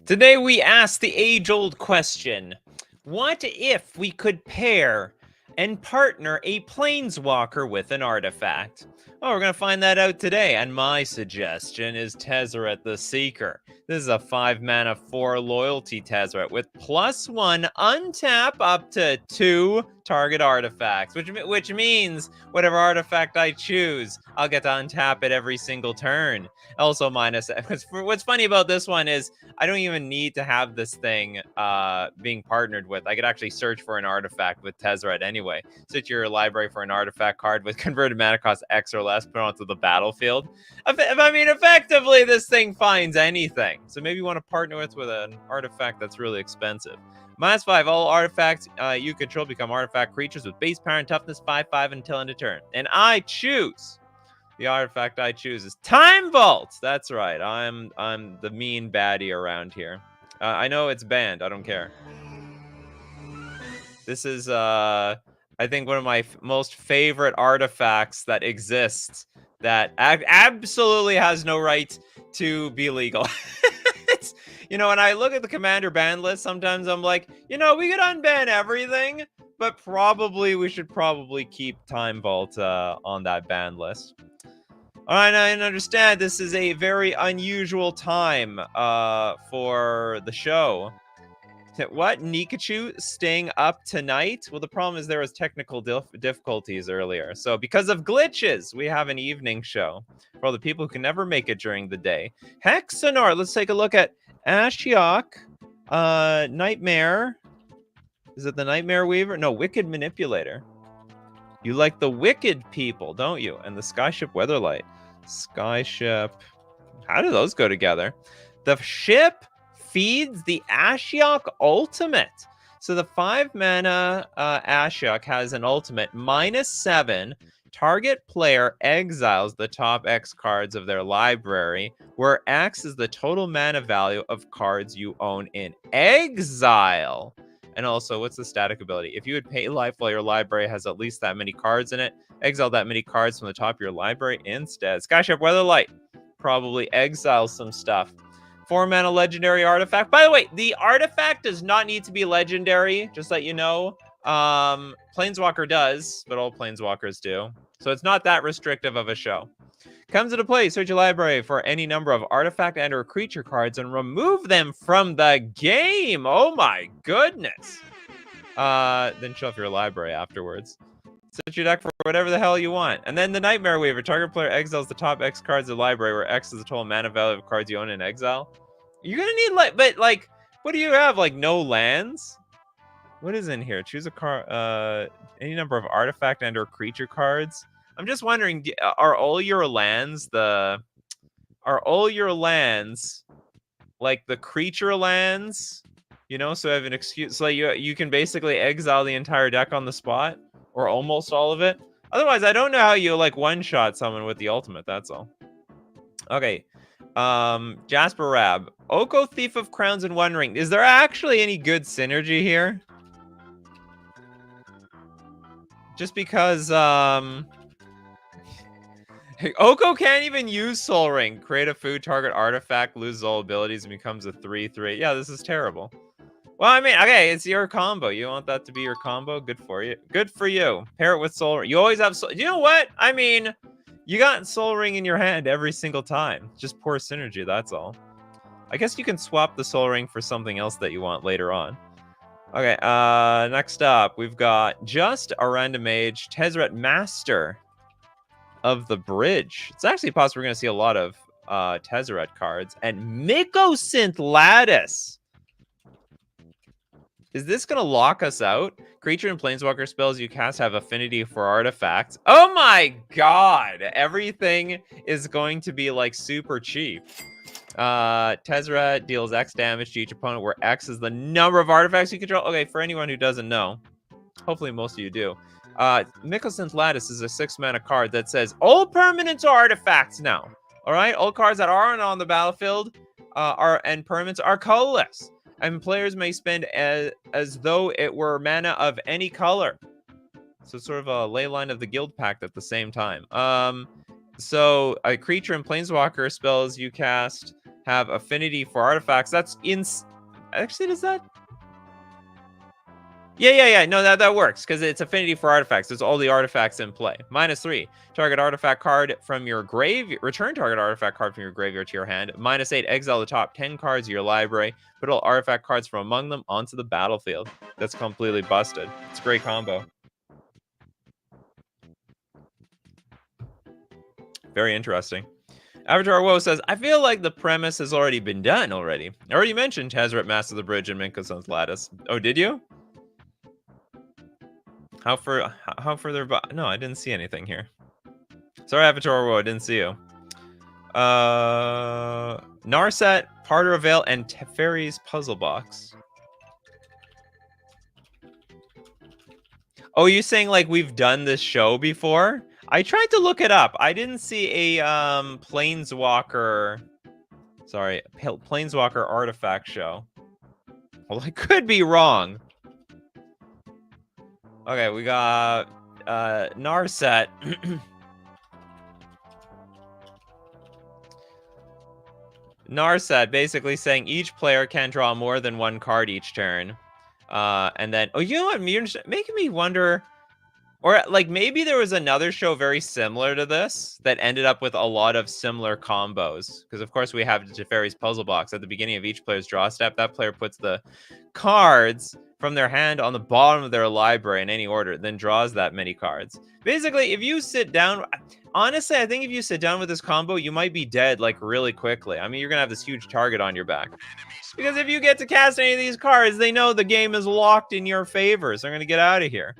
Today we ask the age-old question, what if we could pair and partner a Planeswalker with an artifact? Oh, we're going to find that out today, and my suggestion is Tezzeret the Seeker. This is a 5-mana 4 loyalty Tezzeret with +1 untap up to 2 target artifacts, which means whatever artifact I choose, I'll get to untap it every single turn. Also minus, what's funny about this one is I don't even need to have this thing being partnered with. I could actually search for an artifact with Tezzeret anyway. Search your library for an artifact card with converted mana cost X or less, put it onto the battlefield. I mean, effectively, this thing finds anything. So maybe you want to partner with an artifact that's really expensive. -5, all artifacts you control become artifact creatures with base power and toughness 5/5 until end of turn. And I choose. The artifact I choose is Time Vault. That's right. I'm the mean baddie around here. I know it's banned. I don't care. This is I think one of my most favorite artifacts that exists that absolutely has no right to be legal. It's, when I look at the commander ban list, sometimes I'm like, we could unban everything, but we should keep Time Vault on that ban list. All right, I understand this is a very unusual time for the show. What? Nikachu staying up tonight? Well, the problem is there was technical difficulties earlier. So because of glitches, we have an evening show for all the people who can never make it during the day. Hexenor, let's take a look at Ashiok. Nightmare. Is it the Nightmare Weaver? No, Wicked Manipulator. You like the wicked people, don't you? And the Skyship Weatherlight. Skyship. How do those go together? The ship feeds the Ashiok ultimate. So the 5-mana Ashiok has an ultimate -7. Target player exiles the top X cards of their library, where X is the total mana value of cards you own in exile. And also, what's the static ability? If you would pay life while your library has at least that many cards in it, exile that many cards from the top of your library instead. Skyship Weatherlight probably exiles some stuff. 4-mana legendary artifact. By the way, the artifact does not need to be legendary, just let you know. Planeswalker does, but all Planeswalkers do. So it's not that restrictive of a show. Comes into play, search your library for any number of artifact and or creature cards and remove them from the game. Oh my goodness. Then show off your library afterwards. Search your deck for whatever the hell you want. And then the Nightmare Weaver. Target player exiles the top X cards of the library, where X is the total mana value of cards you own in exile. You're gonna need what do you have? Like no lands? What is in here? Choose a card, any number of artifact and or creature cards. I'm just wondering, are all your lands like the creature lands? So I have an excuse. So you can basically exile the entire deck on the spot, or almost all of it. Otherwise, I don't know how you one-shot someone with the ultimate. That's all. Okay. Jasper Rab. Oko, Thief of Crowns, and One Ring. Is there actually any good synergy here? Just because Oko can't even use Soul Ring. Create a food target artifact, loses all abilities, and becomes a 3/3. Yeah, this is terrible. Well, I mean, okay, it's your combo. You want that to be your combo? Good for you. Good for you. Pair it with Soul Ring. You always have Soul. You know what? I mean, you got Soul Ring in your hand every single time. Just poor synergy, that's all. I guess you can swap the Soul Ring for something else that you want later on. Okay, next up, we've got just a random mage, Tezzeret Master of the Bridge. It's actually possible we're going to see a lot of Tezzeret cards. And Mycosynth Lattice. Is this going to lock us out? Creature and Planeswalker spells you cast have affinity for artifacts. Oh my god! Everything is going to be super cheap. Tezzeret deals X damage to each opponent, where X is the number of artifacts you control. Okay, for anyone who doesn't know, hopefully most of you do. Mycosynth Lattice is a 6-mana card that says all permanents are artifacts now. All right, all cards that aren't on the battlefield and permanents are colorless, and players may spend as though it were mana of any color. So sort of a ley line of the Guild Pact at the same time. So a creature and Planeswalker spells you cast have affinity for artifacts. That's actually, does that? Yeah. No, that works because it's affinity for artifacts. It's all the artifacts in play. -3. Target artifact card from your grave. Return target artifact card from your graveyard to your hand. -8. Exile the top 10 cards of your library. Put all artifact cards from among them onto the battlefield. That's completely busted. It's a great combo. Very interesting. Avatar Woe says, I feel like the premise has already been done already. I already mentioned Tezzeret, Master of the Bridge, and Minko's Lattice. Oh, did you? How further? No, I didn't see anything here. Sorry, Avatar Woe, I didn't see you. Narset, Parter of Veil, and Teferi's Puzzle Box. Oh, you saying like we've done this show before? I tried to look it up. I didn't see a Planeswalker. Sorry, Planeswalker artifact show. Well, I could be wrong. Okay, we got Narset. Narset basically saying each player can draw more than one card each turn. And then, oh, you know what? You're making me wonder, or like maybe there was another show very similar to this that ended up with a lot of similar combos. Because of course we have Teferi's Puzzle Box. At the beginning of each player's draw step, that player puts the cards from their hand on the bottom of their library in any order, then draws that many cards. Basically, if you sit down, honestly, I think if you sit down with this combo, you might be dead like really quickly. I mean, you're gonna have this huge target on your back. Because if you get to cast any of these cards, they know the game is locked in your favor, so they're gonna get out of here.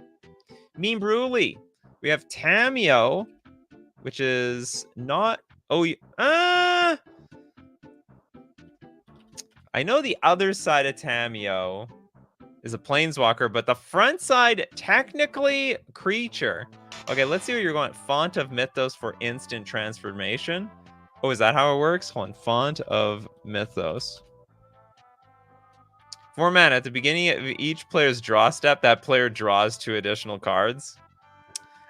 Mean Bruli. We have Tameo, which is not... Oh, I know the other side of Tameo is a Planeswalker, but the front side, technically, creature. Okay, let's see what you're going. Font of Mythos for instant transformation. Oh, is that how it works? Hold on. Font of Mythos. 4 mana. At the beginning of each player's draw step, that player draws 2 additional cards.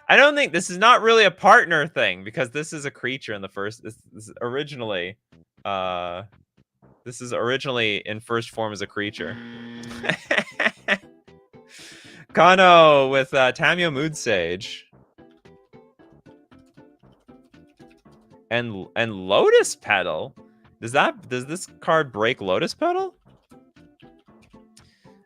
I don't think this is not really a partner thing because this is a creature in the first. This is originally, in first form as a creature. Kano with Tameo Mood Sage. And Lotus Petal. Does this card break Lotus Petal?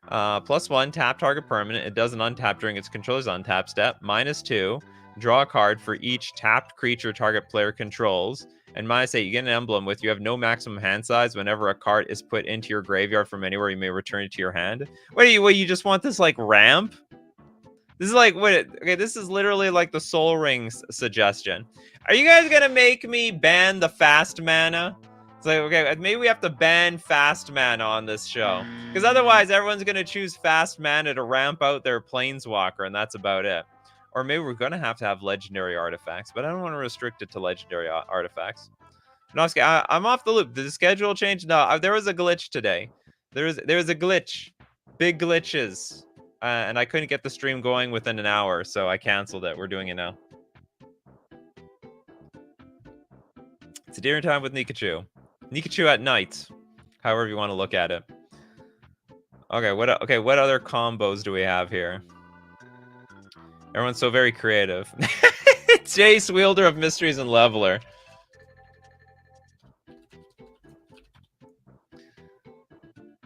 +1, tap target permanent. It doesn't untap during its controller's untap step. -2, draw a card for each tapped creature target player controls. And -8, you get an emblem with you have no maximum hand size. Whenever a card is put into your graveyard from anywhere, you may return it to your hand. What you just want this like ramp? This is like what? Okay, this is literally like the Soul Rings suggestion. Are you guys gonna make me ban the fast mana? It's like, okay, maybe we have to ban fast mana on this show. Because otherwise, everyone's going to choose fast mana to ramp out their Planeswalker, and that's about it. Or maybe we're going to have legendary artifacts, but I don't want to restrict it to legendary artifacts. Noski, I'm off the loop. Did the schedule change? No, there was a glitch today. There was a glitch. Big glitches. And I couldn't get the stream going within an hour, so I canceled it. We're doing it now. It's a dinner time with Nikachu. Nikachu at night, however you want to look at it. Okay, what other combos do we have here? Everyone's so very creative. Jace, Wielder of Mysteries and Leveler.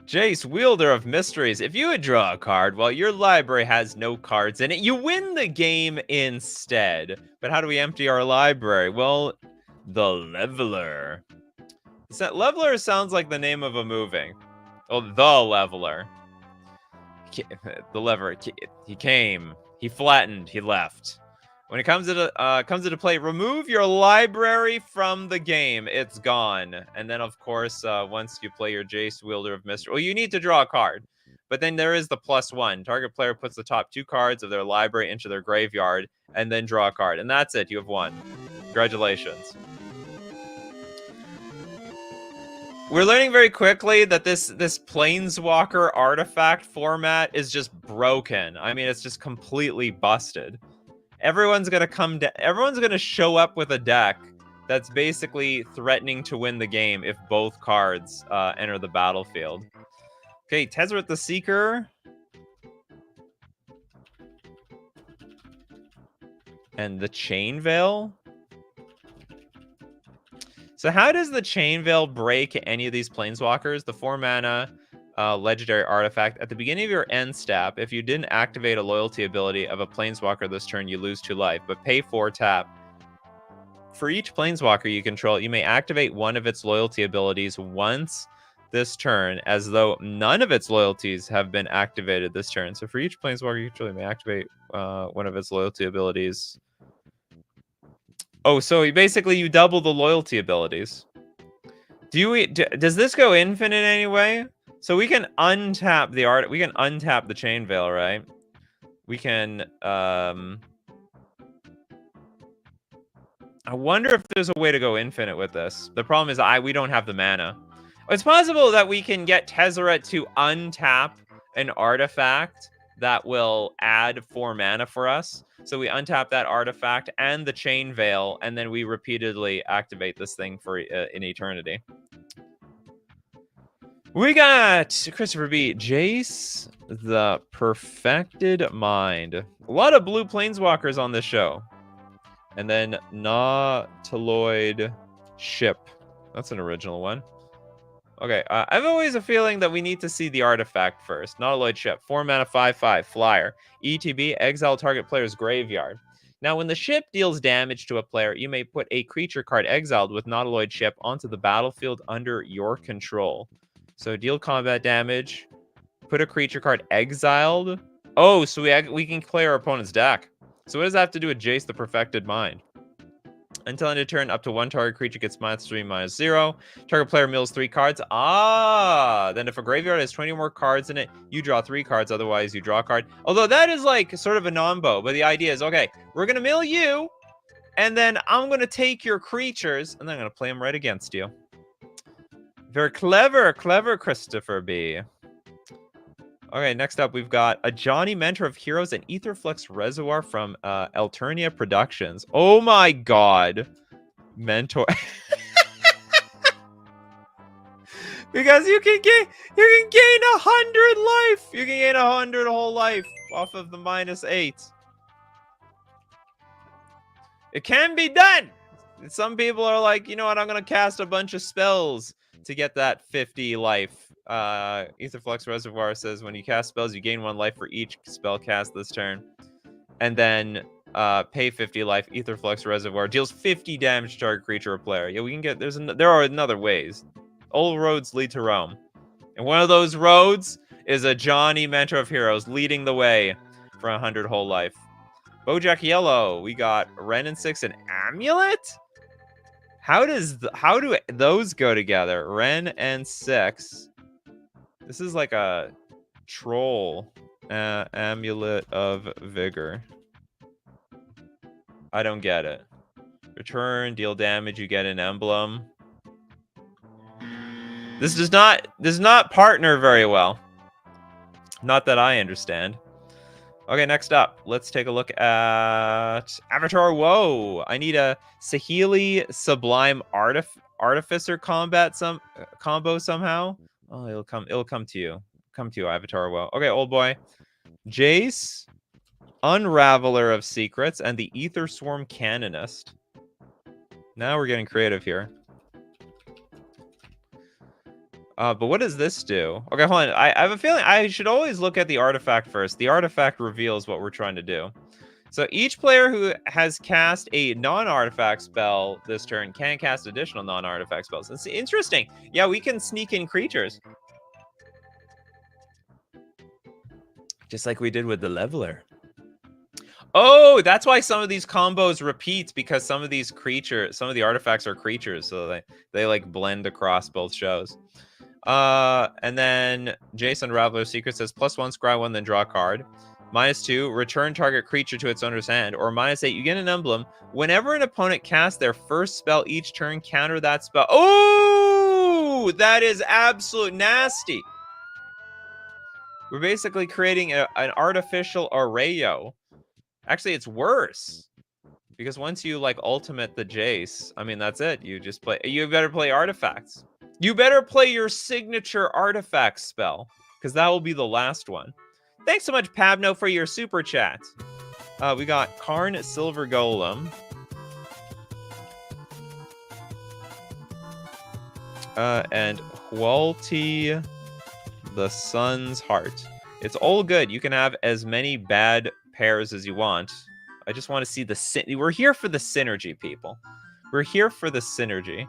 Jace, Wielder of Mysteries. If you would draw a card while your library has no cards in it, you win the game instead. But how do we empty our library? Well, the Leveler. Leveler sounds like the name of a movie. Oh, the Leveler. The lever. He came. He flattened. He left. When it comes into play, remove your library from the game. It's gone. And then, of course, once you play your Jace, Wielder of Mystery, well, you need to draw a card. But then there is the +1. Target player puts the top 2 cards of their library into their graveyard and then draw a card. And that's it. You have won. Congratulations. We're learning very quickly that this Planeswalker artifact format is just broken. I mean, it's just completely busted. Everyone's gonna show up with a deck that's basically threatening to win the game if both cards enter the battlefield. Okay, Tezzeret the Seeker. And the Chain Veil. So how does the Chain Veil break any of these Planeswalkers? The 4-mana legendary artifact. At the beginning of your end step, if you didn't activate a loyalty ability of a Planeswalker this turn, you lose 2 life, but pay 4 tap. For each Planeswalker you control, you may activate one of its loyalty abilities once this turn, as though none of its loyalties have been activated this turn. So for each Planeswalker you control, you may activate one of its loyalty abilities. Oh, so basically you double the loyalty abilities. Does this go infinite anyway? So we can untap the art. We can untap the Chain Veil, right? We can. I wonder if there's a way to go infinite with this. The problem is we don't have the mana. It's possible that we can get Tezzeret to untap an artifact that will add 4 mana for us. So we untap that artifact and the Chain Veil, and then we repeatedly activate this thing for in eternity. We got Christopher B. Jace, the Perfected Mind. A lot of blue Planeswalkers on this show. And then Nautiloid Ship. That's an original one. Okay, I've always a feeling that we need to see the artifact first. Nautiloid Ship, 4 mana, 5/5, flyer. ETB, exile target player's graveyard. Now, when the ship deals damage to a player, you may put a creature card exiled with Nautiloid Ship onto the battlefield under your control. So deal combat damage, put a creature card exiled. Oh, so we can play our opponent's deck. So what does that have to do with Jace the Perfected Mind? Until end of turn, up to 1 target creature gets -3, -0. Target player mills 3 cards. Then if a graveyard has 20 more cards in it, you draw 3 cards. Otherwise, you draw a card. Although that is like sort of a non-bo. But the idea is, okay, we're going to mill you. And then I'm going to take your creatures. And then I'm going to play them right against you. Very clever, Christopher B. Okay, next up, we've got a Johnny Mentor of Heroes and Aetherflux Reservoir from Alternia Productions. Oh my god. Mentor. Because you can gain 100 life. You can gain 100 whole life off of the -8. It can be done. Some people are like, you know what, I'm going to cast a bunch of spells to get that 50 life. Aetherflux Reservoir says when you cast spells, you gain 1 life for each spell cast this turn. And then pay 50 life. Aetherflux Reservoir deals 50 damage to target creature or player. Yeah, we can get, there are other ways. All roads lead to Rome. And one of those roads is a Johnny Mentor of Heroes leading the way for 100 whole life. Bojack Yellow, we got Ren and 6 and Amulet? How do those go together? Ren and 6. This is like a troll. Amulet of Vigor. I don't get it. Return, deal damage, you get an emblem. This does not partner very well. Not that I understand. Okay, next up, let's take a look at Avatar Woe. I need a Saheeli Sublime Artificer combo somehow. Oh, it'll come to you. Come to you, Avatar Woe. Okay, old boy. Jace, Unraveler of Secrets, and the Ether Swarm Canonist. Now we're getting creative here. But what does this do? Okay, hold on. I have a feeling I should always look at the artifact first. The artifact reveals what we're trying to do. So each player who has cast a non-artifact spell this turn can cast additional non-artifact spells. It's interesting. Yeah, we can sneak in creatures. Just like we did with the Leveler. Oh, that's why some of these combos repeat, because some of the artifacts are creatures, so they like blend across both shows. And then Jason Raveler Secret says +1, scry 1, then draw a card. -2, return target creature to its owner's hand. Or -8, you get an emblem. Whenever an opponent casts their first spell each turn, counter that spell. Oh, that is absolute nasty. We're basically creating an artificial Arrayo. Actually, it's worse. Because once you like ultimate the Jace, I mean that's it. You just play. You better play artifacts. You better play your signature artifact spell, because that will be the last one. Thanks so much, Pabno, for your super chat. We got Karn Silver Golem. And Hualti the Sun's Heart. It's all good. You can have as many bad pairs as you want. I just want to see the we're here for the synergy, people. We're here for the synergy.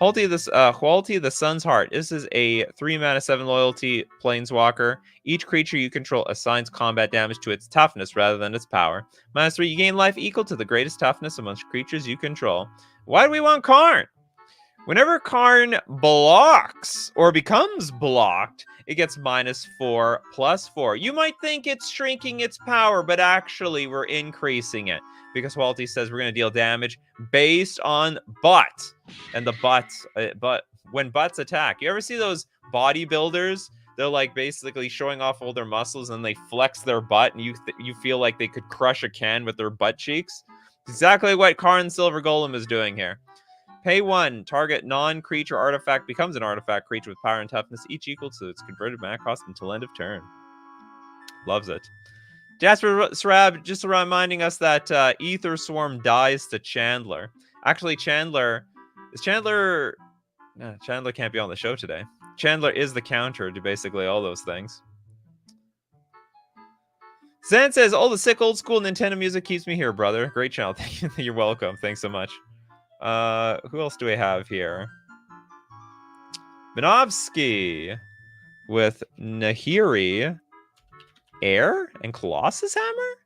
Hualti the Sun's Heart. This is a 3-mana 7 loyalty planeswalker. Each creature you control assigns combat damage to its toughness rather than its power. -3, you gain life equal to the greatest toughness amongst creatures you control. Why do we want Karn? Whenever Karn blocks or becomes blocked, it gets -4/+4. You might think it's shrinking its power, but actually we're increasing it. Because Hualti says we're going to deal damage based on butt. And the but when butts attack, you ever see those bodybuilders? They're like basically showing off all their muscles and they flex their butt and you feel like they could crush a can with their butt cheeks. Exactly what Karn Silver Golem is doing here. Pay 1, target non-creature artifact becomes an artifact creature with power and toughness, each equal to its converted mana cost until end of turn. Loves it. Jasper Sarab just reminding us that Ether Swarm dies to Chandler. Actually, Chandler can't be on the show today. Chandler is the counter to basically all those things. Zan says, all the sick old school Nintendo music keeps me here, brother. Great channel. You're welcome. Thanks so much. Who else do we have here? Minovsky with Nahiri, Heir, and Colossus Hammer?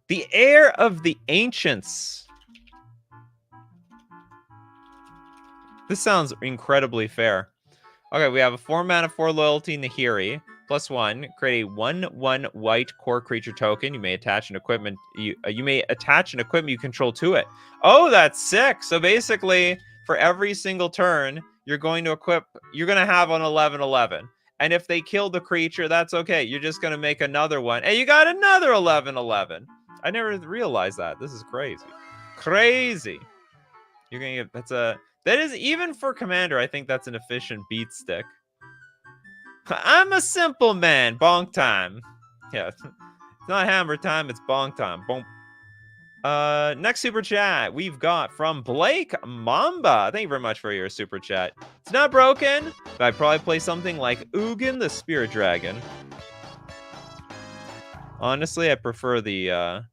The Heir of the Ancients. This sounds incredibly fair. Okay, we have a 4-mana 4 loyalty Nahiri. +1, create a 1/1 white core creature token. You may attach an equipment. You may attach an equipment you control to it. Oh, that's sick. So basically, for every single turn, you're going to equip. You're going to have an 11/11. And if they kill the creature, that's okay. You're just going to make another one, and you got another 11/11. I never realized that. This is crazy. Crazy. You're gonna get that is even for Commander. I think that's an efficient beat stick. I'm a simple man. Bonk time. Yeah, it's not hammer time. It's bonk time. Bonk. Next super chat we've got from Blake Mamba. Thank you very much for your super chat. It's not broken, but I'd probably play something like Ugin the Spirit Dragon. Honestly, I prefer the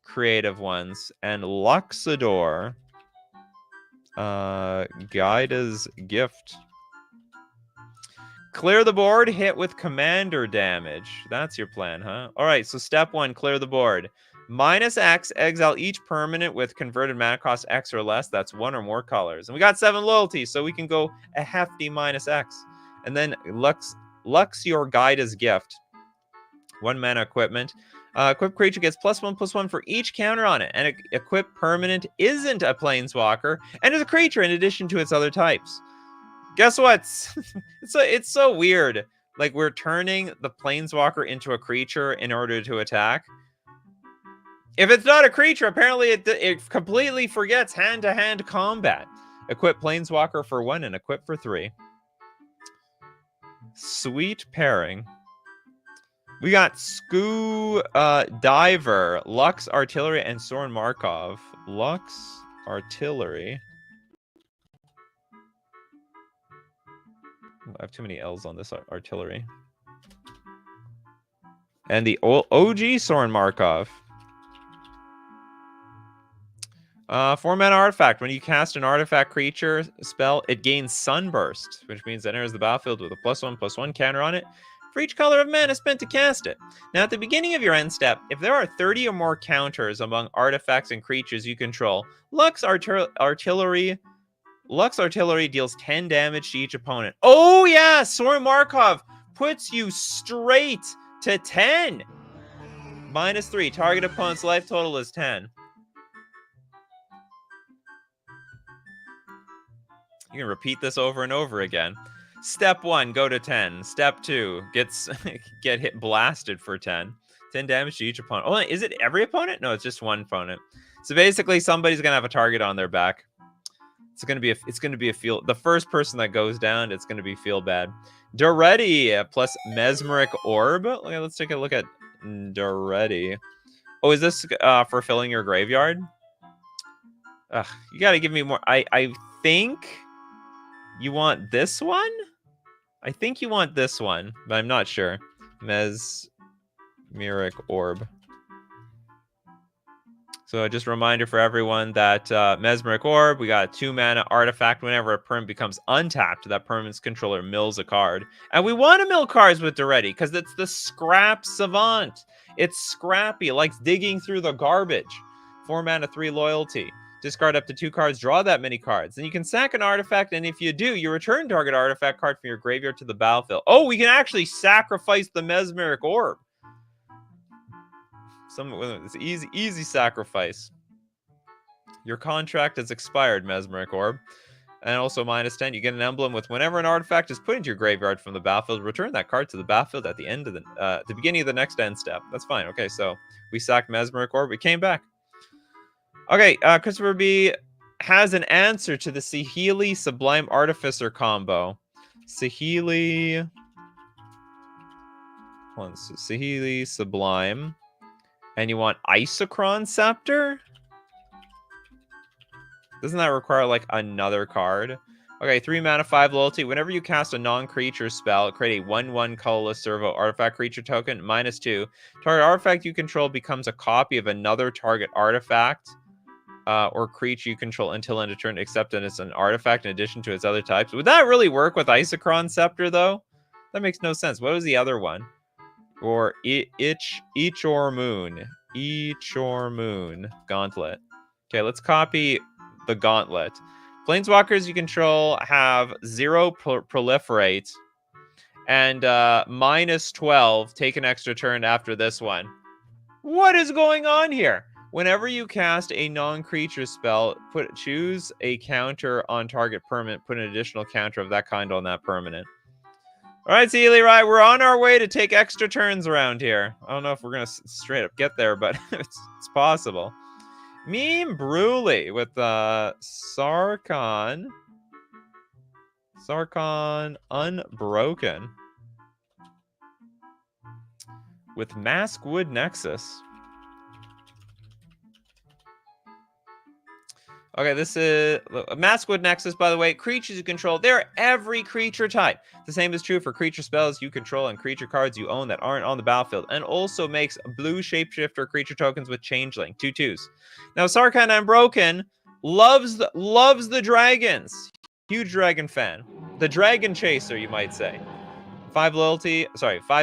creative ones. And Luxador. Guida's Gift. Clear the board, hit with commander damage. That's your plan, huh? All right, so step 1, clear the board. -X, exile each permanent with converted mana cost X or less. That's 1 or more colors. And we got 7 loyalties, so we can go a hefty -X. And then Lux your Guida's Gift. 1 mana equipment. Equipped creature gets +1/+1 for each counter on it. And equipped permanent isn't a planeswalker and is a creature in addition to its other types. Guess what? It's so weird. Like, we're turning the planeswalker into a creature in order to attack. If it's not a creature, apparently it completely forgets hand-to-hand combat. Equip planeswalker for 1 and equip for 3. Sweet pairing. We got Skoo Diver, Lux Artillery, and Soren Markov. Lux Artillery. I have too many L's on this artillery. And the OG Soren Markov. 4-mana artifact. When you cast an artifact creature spell, it gains Sunburst, which means it enters the battlefield with a +1/+1 counter on it for each color of mana spent to cast it. Now, at the beginning of your end step, if there are 30 or more counters among artifacts and creatures you control, Lux Artillery deals 10 damage to each opponent. Oh, yeah! Soren Markov puts you straight to 10. -3. Target opponent's life total is 10. You can repeat this over and over again. Step 1, go to 10. Step 2, get hit blasted for 10. 10 damage to each opponent. Oh, is it every opponent? No, it's just one opponent. So basically, somebody's gonna have a target on their back. It's gonna be a feel. The first person that goes down, it's gonna be feel bad. Doretti plus Mesmeric Orb. Okay, let's take a look at Doretti. Oh, is this for filling your graveyard? Ugh, you gotta give me more. I think you want this one. I think you want this one, but I'm not sure. Mesmeric Orb. So just a reminder for everyone that Mesmeric Orb, we got a 2-mana artifact. Whenever a permanent becomes untapped, that permanent's controller mills a card. And we want to mill cards with Doretti because it's the Scrap Savant. It's scrappy. It likes digging through the garbage. 4 mana, 3 loyalty. Discard up to 2 cards, draw that many cards. Then you can sack an artifact, and if you do, you return target artifact card from your graveyard to the battlefield. Oh, we can actually sacrifice the Mesmeric Orb. It's easy sacrifice. Your contract has expired, Mesmeric Orb. And also -10, you get an emblem with whenever an artifact is put into your graveyard from the battlefield, return that card to the battlefield at the end of the beginning of the next end step. That's fine. Okay, so we sacked Mesmeric Orb. We came back. Okay, Christopher B has an answer to the Saheeli Sublime Artificer combo. Saheeli Sublime. And you want Isochron Scepter? Doesn't that require, like, another card? Okay, 3 mana, 5 loyalty. Whenever you cast a non-creature spell, create a 1/1 colorless servo artifact creature token, -2. Target artifact you control becomes a copy of another target artifact or creature you control until end of turn, except that it's an artifact in addition to its other types. Would that really work with Isochron Scepter, though? That makes no sense. What was the other one? Or Ichor Moon Gauntlet. Okay, let's copy the Gauntlet. Planeswalkers you control have 0 proliferate and -12 take an extra turn after this one. What is going on here? Whenever you cast a non-creature spell, choose a counter on target permanent, put an additional counter of that kind on that permanent. All right, Sealy, right, we're on our way to take extra turns around here. I don't know if we're going to straight up get there, but it's possible. Meme Bruley with Sarkhan Unbroken with Maskwood Nexus. Okay, this is Maskwood Nexus, by the way. Creatures you control, they're every creature type. The same is true for creature spells you control and creature cards you own that aren't on the battlefield, and also makes blue shapeshifter creature tokens with changeling, 2/2s. Now, Sarkhan Unbroken loves the dragons. Huge dragon fan. The dragon chaser, you might say. 5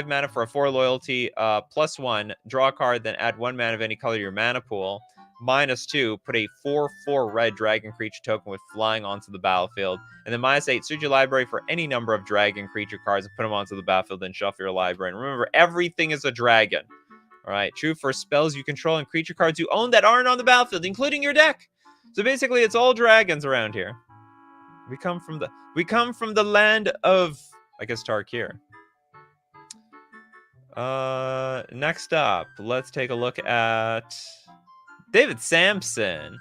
mana for a 4 loyalty, +1, draw a card, then add 1 mana of any color to your mana pool. -2, put a 4/4 red dragon creature token with flying onto the battlefield. And then -8, search your library for any number of dragon creature cards and put them onto the battlefield, then shuffle your library. And remember, everything is a dragon. All right, true for spells you control and creature cards you own that aren't on the battlefield, including your deck. So basically, it's all dragons around here. We come from the land of, I guess, Tarkir. Next up, let's take a look at David Sampson.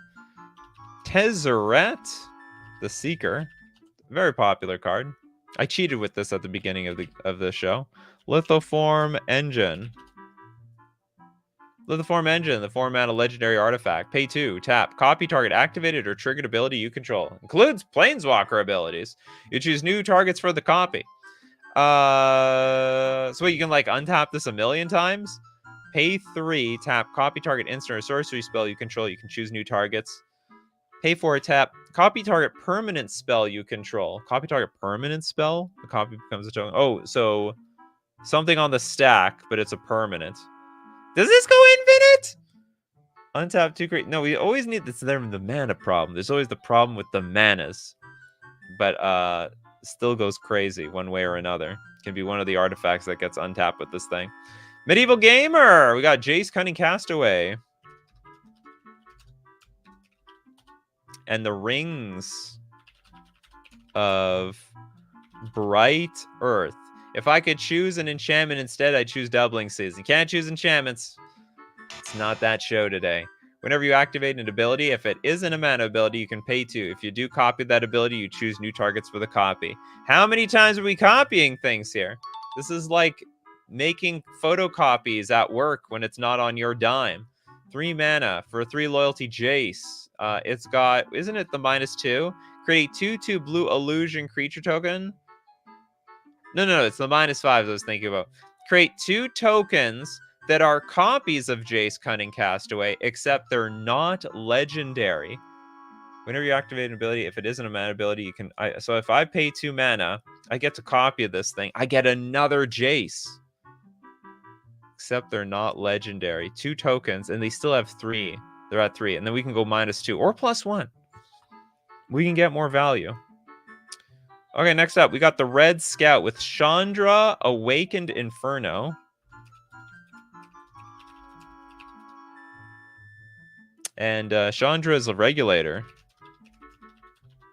Tezzeret the Seeker. Very popular card. I cheated with this at the beginning of the show. Lithoform Engine. Lithoform Engine, the 4-mana legendary artifact. Pay 2, tap. Copy target activated or triggered ability you control. Includes Planeswalker abilities. You choose new targets for the copy. So you can, like, untap this a million times? Pay 3, tap, copy target instant or sorcery spell you control. You can choose new targets. Pay 4, tap, copy target permanent spell you control. Copy target permanent spell? The copy becomes a token. Oh, so something on the stack, but it's a permanent. Does this go infinite? Untap 2 create. No, we always need this. There the mana problem. There's always the problem with the manas. But still goes crazy one way or another. Can be one of the artifacts that gets untapped with this thing. Medieval Gamer! We got Jace Cunning Castaway. And the Rings of Bright Earth. If I could choose an enchantment instead, I'd choose Doubling Season. You can't choose enchantments. It's not that show today. Whenever you activate an ability, if it isn't a mana ability, you can pay 2. If you do copy that ability, you choose new targets for the copy. How many times are we copying things here? This is like making photocopies at work when it's not on your dime. 3 mana for a 3 loyalty Jace. It's got, isn't it the -2? Create 2/2 blue illusion creature token. No, it's the -5 I was thinking about. Create 2 tokens that are copies of Jace Cunning Castaway, except they're not legendary. Whenever you activate an ability, if it isn't a mana ability, you can... so if I pay 2 mana, I get to copy of this thing. I get another Jace. Except they're not legendary. 2 tokens, and they still have 3. They're at 3. And then we can go -2 or +1. We can get more value. Okay, next up, we got the Red Scout with Chandra, Awakened Inferno. And Chandra is a regulator.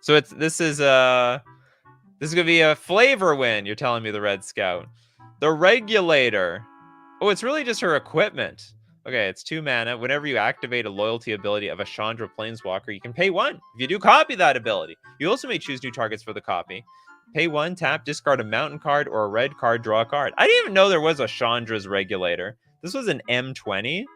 So this is gonna be a flavor win. You're telling me, the Red Scout, the regulator. Oh, it's really just her equipment. Okay, it's 2 mana. Whenever you activate a loyalty ability of a Chandra Planeswalker, you can pay 1. If you do copy that ability, you also may choose new targets for the copy. Pay 1, tap, discard a mountain card or a red card, draw a card. I didn't even know there was a Chandra's regulator. This was an M20.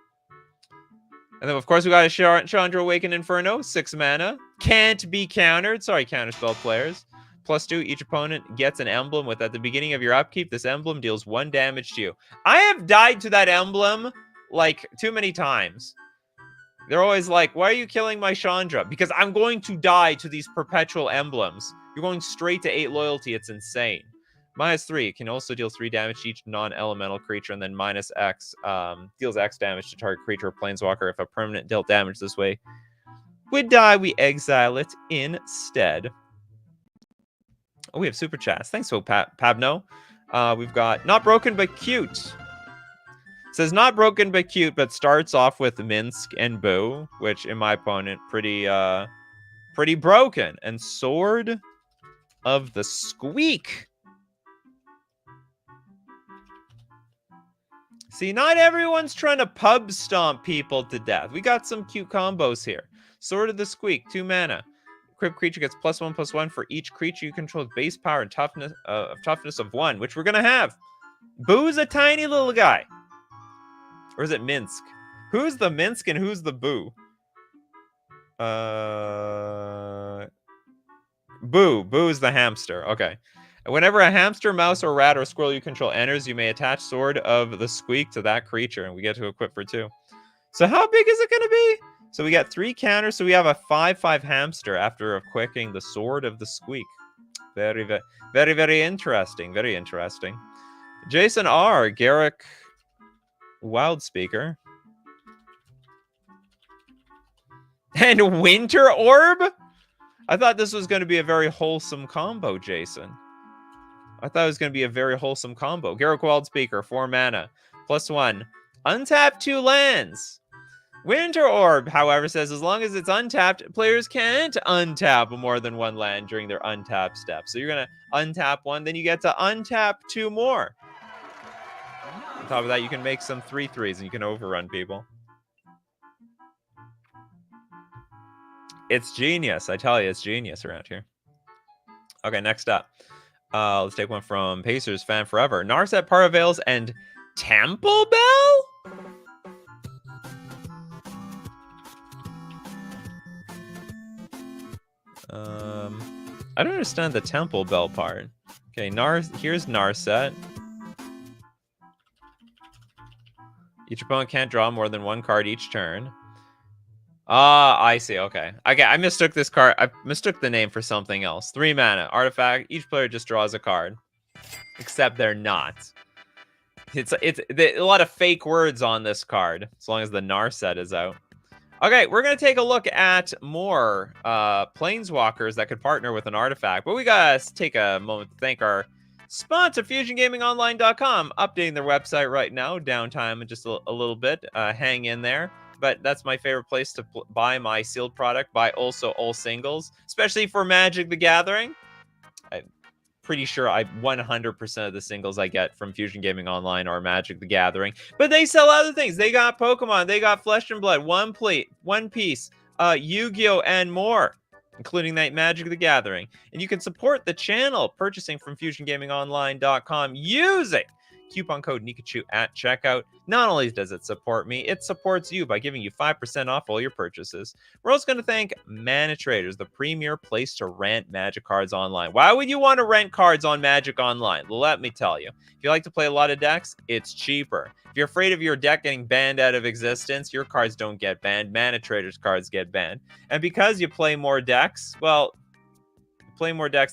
And then, of course, we got a Chandra Awakened Inferno, 6 mana. Can't be countered. Sorry, counterspell players. +2, each opponent gets an emblem with, at the beginning of your upkeep, this emblem deals 1 damage to you. I have died to that emblem, like, too many times. They're always like, why are you killing my Chandra? Because I'm going to die to these perpetual emblems. You're going straight to 8 loyalty. It's insane. -3, it can also deal 3 damage to each non-elemental creature, and then -X deals X damage to target creature or planeswalker. If a permanent dealt damage this way would die, we exile it instead. Oh, we have super chats. Thanks, Pabno. We've got Not Broken But Cute. It says not broken but cute, but starts off with Minsk and Boo, which in my opponent pretty broken. And Sword of the Squeak. See, not everyone's trying to pub stomp people to death. We got some cute combos here. Sword of the Squeak, 2 mana. Equipped creature gets +1/+1 for each creature you control with base power and toughness of 1, which we're gonna have. Boo's a tiny little guy. Or is it Minsk? Who's the Minsk and who's the Boo? Boo. Boo's the hamster. Okay. Whenever a hamster, mouse, or rat or squirrel you control enters, you may attach Sword of the Squeak to that creature, and we get to equip for 2. So how big is it going to be? So we got 3 counters, so we have a 5/5 hamster after equipping the Sword of the Squeak. Very, very, very, very interesting. Very interesting. Jason R. Garrick Wildspeaker. And Winter Orb? I thought this was going to be a very wholesome combo, Jason. I thought it was going to be a very wholesome combo. Garrick Wildspeaker, 4 mana. +1. Untap 2 lands. Winter Orb, however, says as long as it's untapped, players can't untap more than 1 land during their untap step. So you're going to untap 1, then you get to untap 2 more. On top of that, you can make some 3/3s and you can overrun people. It's genius. I tell you, it's genius around here. Okay, next up. Let's take one from Pacers Fan Forever. Narset, Paravales, and Temple Bell? I don't understand the Temple Bell part. Okay, here's Narset. Each opponent can't draw more than 1 card each turn. I see. Okay. I mistook this card. I mistook the name for something else. 3 mana. Artifact. Each player just draws a card. Except they're not. It's a lot of fake words on this card. As long as the Narset is out. Okay, we're going to take a look at more Planeswalkers that could partner with an artifact. But we got to take a moment to thank our sponsor, FusionGamingOnline.com. Updating their website right now. Downtime in just a little bit. Hang in there. But that's my favorite place to buy my sealed product. Buy also all singles, especially for Magic the Gathering. pretty sure 100% of the singles I get from Fusion Gaming Online are Magic the Gathering. But they sell other things. They got Pokemon, they got Flesh and Blood, One Piece, Yu-Gi-Oh, and more, including that Magic the Gathering. And you can support the channel purchasing from FusionGamingOnline.com using coupon code Nikachu at checkout. Not only does it support me, it supports you by giving you 5% off all your purchases. We're also going to thank Mana Traders, the premier place to rent Magic cards online. Why would you want to rent cards on Magic Online? Let me tell you. If you like to play a lot of decks, it's cheaper. If you're afraid of your deck getting banned out of existence, your cards don't get banned. Mana Traders cards get banned. And because you play more decks, well,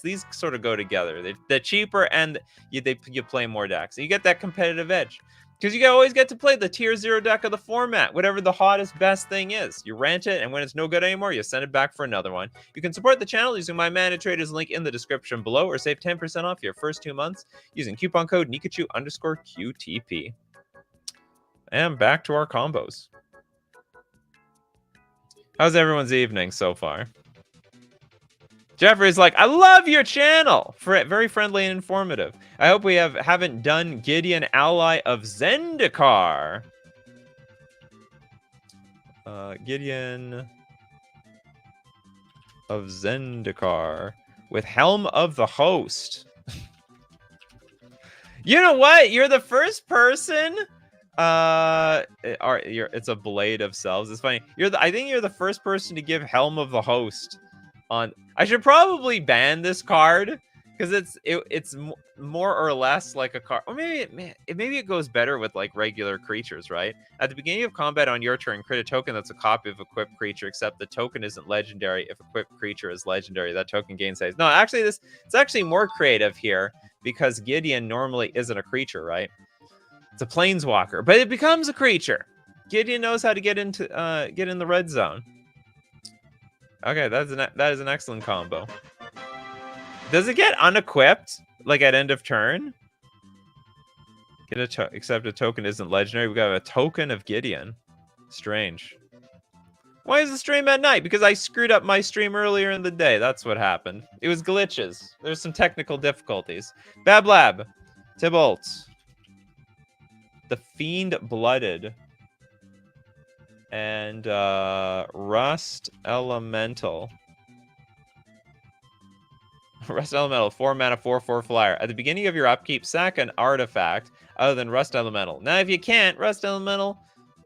these sort of go together. They're cheaper and you play more decks. So you get that competitive edge. Because you always get to play the tier 0 deck of the format, whatever the hottest, best thing is. You rent it, and when it's no good anymore, you send it back for another one. You can support the channel using my Mana Traders link in the description below, or save 10% off your first 2 months using coupon code Nikachu_QTP. And back to our combos. How's everyone's evening so far? Jeffrey's like, I love your channel. Very friendly and informative. I hope we haven't done Gideon, ally of Zendikar. Gideon of Zendikar with Helm of the Host. You know what? You're the first person. It's a Blade of Selves. It's funny. I think you're the first person to give Helm of the Host on. I should probably ban this card because it's more or less like a card. Or maybe it goes better with like regular creatures, right? At the beginning of combat on your turn, create a token that's a copy of equipped creature, except the token isn't legendary. If equipped creature is legendary, that token gains haste. No, actually, it's actually more creative here because Gideon normally isn't a creature, right? It's a planeswalker, but it becomes a creature. Gideon knows how to get in the red zone. Okay, that is an excellent combo. Does it get unequipped like at end of turn? Except a token isn't legendary. We got a token of Gideon. Strange. Why is the stream at night? Because I screwed up my stream earlier in the day. That's what happened. It was glitches. There's some technical difficulties. Bablab, Tybalt, the Fiend Blooded, and Rust Elemental. Rust Elemental, 4 mana, 4/4 flyer. At the beginning of your upkeep, sack an artifact other than Rust Elemental. Now, if you can't Rust Elemental,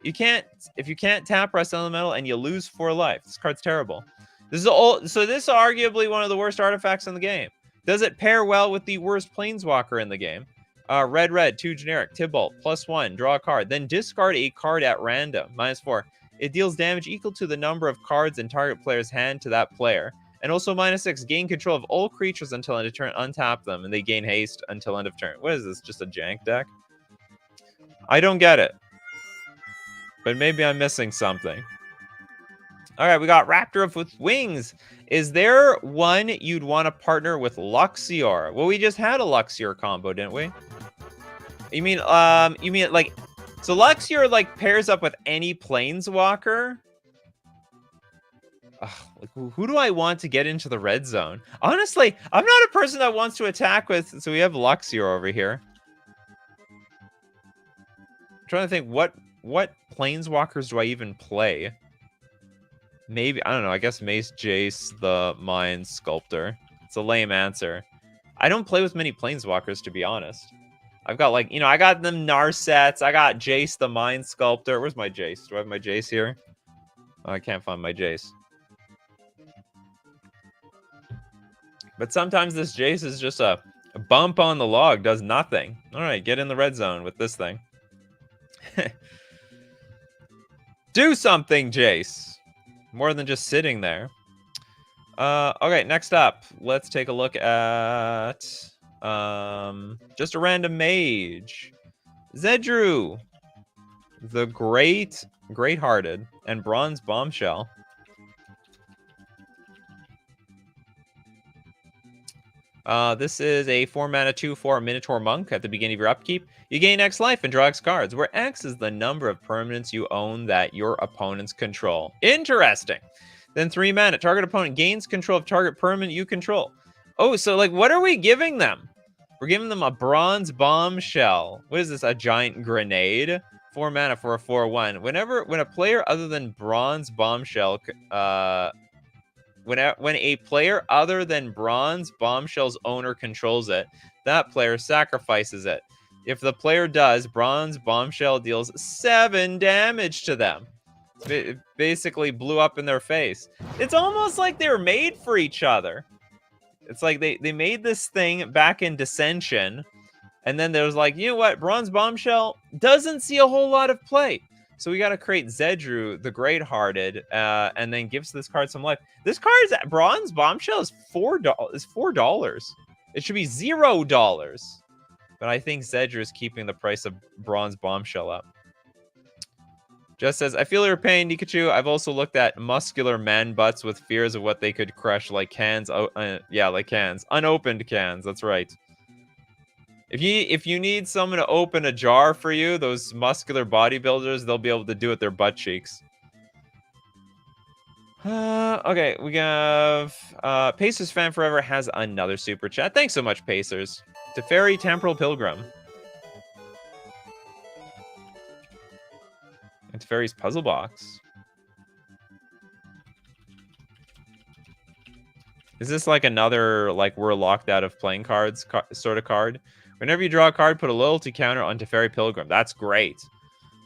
if you can't tap Rust Elemental and you lose 4 life. This card's terrible. This is arguably one of the worst artifacts in the game. Does it pair well with the worst Planeswalker in the game? Red, 2 generic, Tybalt, +1, draw a card, then discard a card at random, -4. It deals damage equal to the number of cards in target player's hand to that player. And also -6, gain control of all creatures until end of turn, untap them, and they gain haste until end of turn. What is this, just a jank deck? I don't get it. But maybe I'm missing something. All right, we got Raptor with Wings. Is there one you'd want to partner with Luxior? Well, we just had a Luxior combo, didn't we? You mean like, so Luxior like pairs up with any Planeswalker? Like, who do I want to get into the red zone? Honestly, I'm not a person that wants to attack with, so we have Luxior over here. I'm trying to think what Planeswalkers do I even play? Maybe, I don't know, I guess Mace Jace, the Mind Sculptor. It's a lame answer. I don't play with many Planeswalkers, to be honest. I've got like, I got them Narsets. I got Jace, the Mind Sculptor. Where's my Jace? Do I have my Jace here? Oh, I can't find my Jace. But sometimes this Jace is just a bump on the log, does nothing. All right, get in the red zone with this thing. Do something, Jace. More than just sitting there. Okay, next up, let's take a look at just a random mage. Zedru, the Great-Hearted, and Bronze Bombshell. This is a 4 mana 2/4 Minotaur Monk. At the beginning of your upkeep, you gain X life and draw X cards, where X is the number of permanents you own that your opponents control. Interesting. Then 3 mana. Target opponent gains control of target permanent you control. Oh, so like, what are we giving them? We're giving them a bronze bombshell. What is this? A giant grenade? 4 mana for a 4/1. When a player other than bronze bombshell, when a player other than bronze bombshell's owner controls it, that player sacrifices it. If the player does, bronze bombshell deals 7 damage to them. It basically blew up in their face. It's almost like they were made for each other. It's like they made this thing back in Dissension, and then there was like, you know what? Bronze Bombshell doesn't see a whole lot of play. So we got to create Zedru, the Great-Hearted, and then gives this card some life. This card's Bronze Bombshell is $4. It should be $0. But I think Zedru is keeping the price of Bronze Bombshell up. Just says, I feel your pain, Nikachu. I've also looked at muscular man butts with fears of what they could crush, like cans. Yeah, like cans. Unopened cans, that's right. If you need someone to open a jar for you, those muscular bodybuilders, they'll be able to do it with their butt cheeks. Okay, we have Pacers Fan Forever has another super chat. Thanks so much, Pacers. Teferi Temporal Pilgrim. And Teferi's Puzzle Box. Is this like another, like, we're locked out of playing cards sort of card? Whenever you draw a card, put a loyalty counter on Teferi Pilgrim. That's great.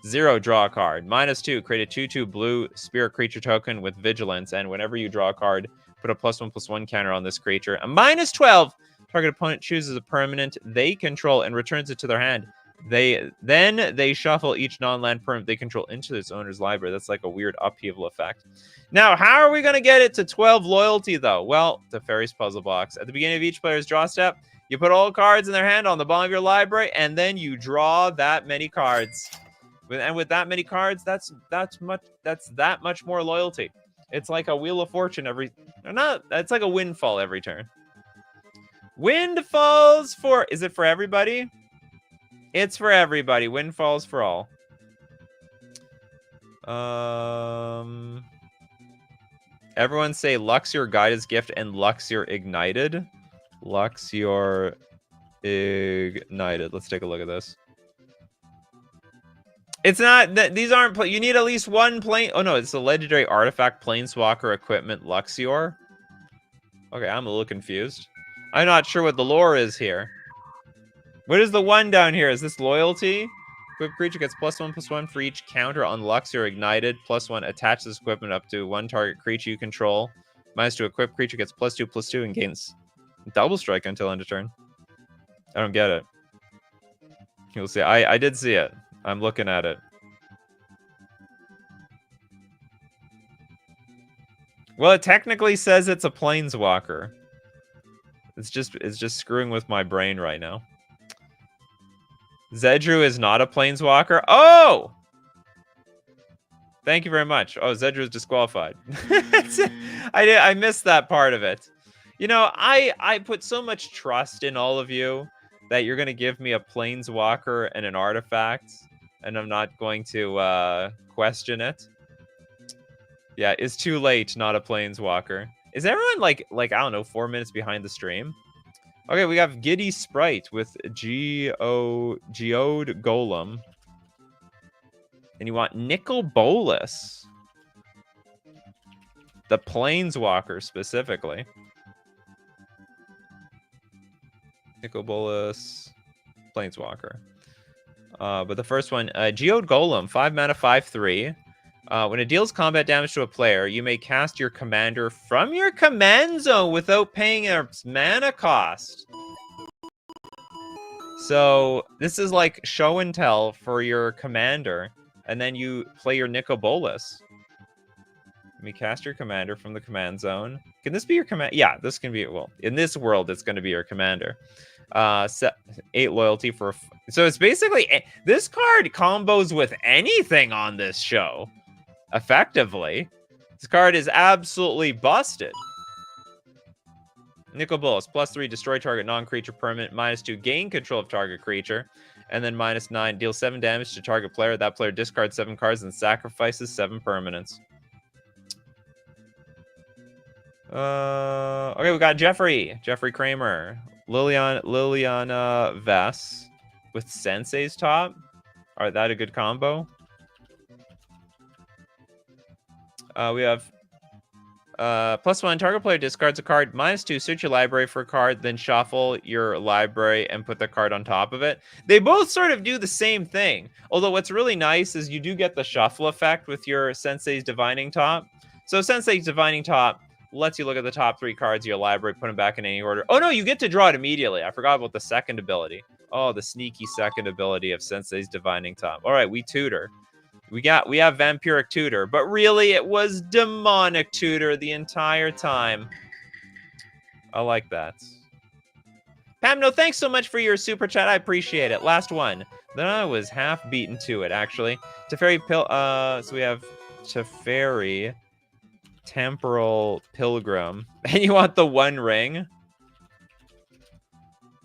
0, draw a card. -2, create a 2/2 blue spirit creature token with vigilance. And whenever you draw a card, put a +1/+1 counter on this creature. A -12, target opponent chooses a permanent they control and returns it to their hand. They shuffle each non-land permanent they control into its owner's library. That's like a weird upheaval effect. Now, how are we going to get it to 12 loyalty, though? Well, Teferi's Puzzle Box. At the beginning of each player's draw step, you put all cards in their hand on the bottom of your library, and then you draw that many cards. And with that many cards, that's that much more loyalty. It's like a Wheel of Fortune it's like a windfall every turn. Windfalls is it for everybody? It's for everybody. Windfalls for all. Everyone say Luxior Guidance Gift and Luxior Ignited. Luxior Ignited. Let's take a look at this. It's not that these aren't you need at least one plane. Oh no, it's a legendary artifact Planeswalker equipment Luxior. Okay, I'm a little confused. I'm not sure what the lore is here. What is the one down here? Is this loyalty? Equipped creature gets +1/+1 for each counter on Luxior Ignited. +1 attach this equipment up to one target creature you control. -2 equipped creature gets +2/+2 and gains double strike until end of turn. I don't get it. You'll see. I did see it. I'm looking at it. Well, it technically says it's a Planeswalker. It's just screwing with my brain right now. Zedru is not a Planeswalker. Oh! Thank you very much. Oh, Zedru is disqualified. I missed that part of it. You know, I put so much trust in all of you that you're going to give me a Planeswalker and an artifact, and I'm not going to question it. Yeah, it's too late, not a Planeswalker. Is everyone like I don't know, 4 minutes behind the stream? Okay, we have Giddy Sprite with Geode Golem. And you want Nicol Bolas. The Planeswalker specifically. Nicol Bolas, Planeswalker. But the first one, Geode Golem, 5 mana, 5/3. When it deals combat damage to a player, you may cast your commander from your command zone without paying its mana cost. So this is like show and tell for your commander, and then you play your Nicol Bolas. Let me cast your commander from the command zone. Can this be your command? Yeah, this can be, well, in this world, it's going to be your commander. 8 loyalty for, so it's basically, this card combos with anything on this show. Effectively, this card is absolutely busted. Nicol Bolas, +3, destroy target non-creature permanent, -2, gain control of target creature, and then -9, deal 7 damage to target player. That player discards 7 cards and sacrifices 7 permanents. Okay, we got Jeffrey Kramer, Liliana Vess with Sensei's top. All right, that a good combo. We have +1, target player discards a card, -2, search your library for a card, then shuffle your library and put the card on top of it. They both sort of do the same thing. Although what's really nice is you do get the shuffle effect with your Sensei's Divining Top. So Sensei's Divining Top lets you look at the top 3 cards of your library, put them back in any order. Oh no, you get to draw it immediately. I forgot about the second ability. Oh, the sneaky second ability of Sensei's Divining Top. All right, we tutor. We have Vampiric Tutor, but really it was Demonic Tutor the entire time. I like that. Pamno, thanks so much for your super chat. I appreciate it. Last one. Then I was half beaten to it, actually. Teferi so we have Teferi Temporal Pilgrim. And you want the One Ring?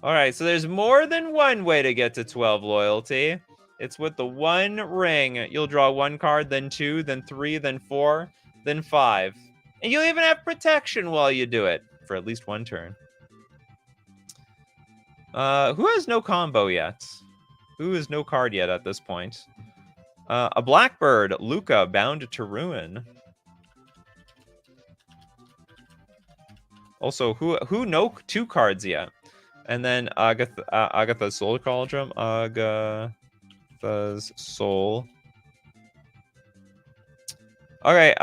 All right, so there's more than one way to get to 12 loyalty. It's with the One Ring. You'll draw 1 card, then 2, then 3, then 4, then 5. And you'll even have protection while you do it for at least 1 turn. Who has no combo yet? Who has no card yet at this point? A Blackbird, Luca, Bound to Ruin. Also, who no 2 cards yet? And then Agatha's Soul Cauldron. Agatha's Soul. Okay,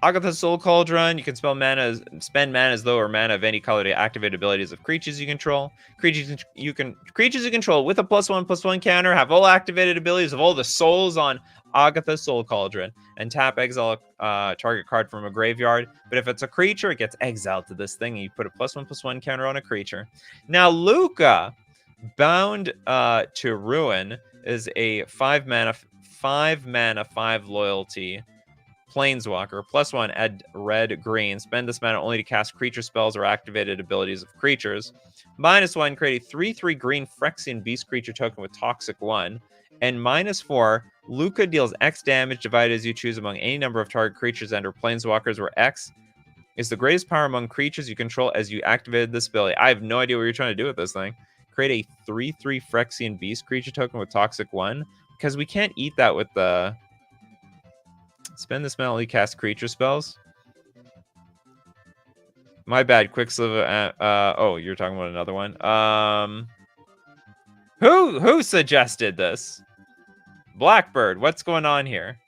Agatha's Soul Cauldron. You can spend mana as though or mana of any color to activate abilities of creatures you control. Creatures you control with a +1/+1 counter have all activated abilities of all the souls on Agatha's Soul Cauldron, and tap exile target card from a graveyard. But if it's a creature, it gets exiled to this thing, and you put a +1/+1 counter on a creature. Now, Luca, Bound to Ruin, is a 5 mana, 5 loyalty Planeswalker. +1, add red, green. Spend this mana only to cast creature spells or activated abilities of creatures. -1, create a 3/3 green Phyrexian Beast creature token with Toxic 1. And -4, Luca deals X damage divided as you choose among any number of target creatures and/or planeswalkers, where X is the greatest power among creatures you control as you activated this ability. I have no idea what you're trying to do with this thing. Create a 3/3 Phyrexian Beast creature token with Toxic 1. Because we can't eat that with the... Spend this mana only cast creature spells. My bad, Quicksilver. Oh, you're talking about another one. Who suggested this? Blackbird, what's going on here?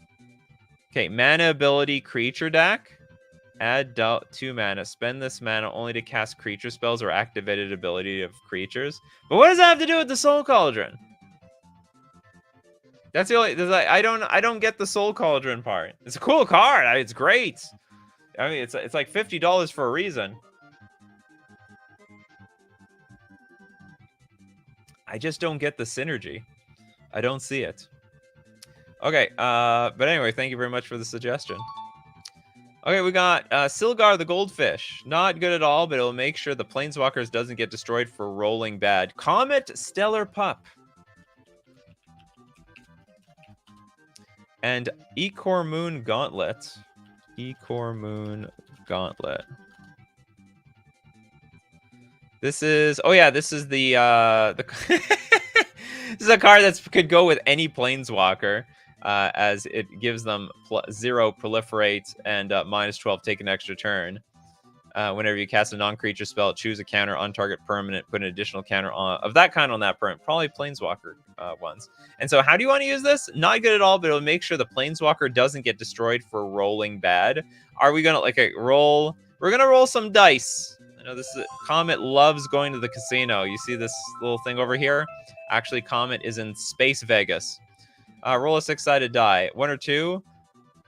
Okay, mana ability creature deck. Add 2 mana. Spend this mana only to cast creature spells or activated ability of creatures. But what does that have to do with the Soul Cauldron? That's the only. I don't get the Soul Cauldron part. It's a cool card. It's great. I mean, it's like $50 for a reason. I just don't get the synergy. I don't see it. Okay, but anyway, thank you very much for the suggestion. Okay, we got Silgar the Goldfish. Not good at all, but it'll make sure the Planeswalkers doesn't get destroyed for rolling bad. Comet Stellar Pup. And Ecor Moon Gauntlet. Ecor Moon Gauntlet. This is... Oh, yeah, this is the... This is a card that could go with any Planeswalker, as it gives them 0 proliferate and -12 take an extra turn. Whenever you cast a non-creature spell, choose a counter on target permanent, put an additional counter on of that kind on that permanent, probably Planeswalker ones. And so how do you want to use this? Not good at all, but it'll make sure the Planeswalker doesn't get destroyed for rolling bad. Are we gonna roll? We're gonna roll some dice. I know this is Comet loves going to the casino. You see this little thing over here? Actually, Comet is in Space Vegas. Roll a 6-sided die. 1 or 2.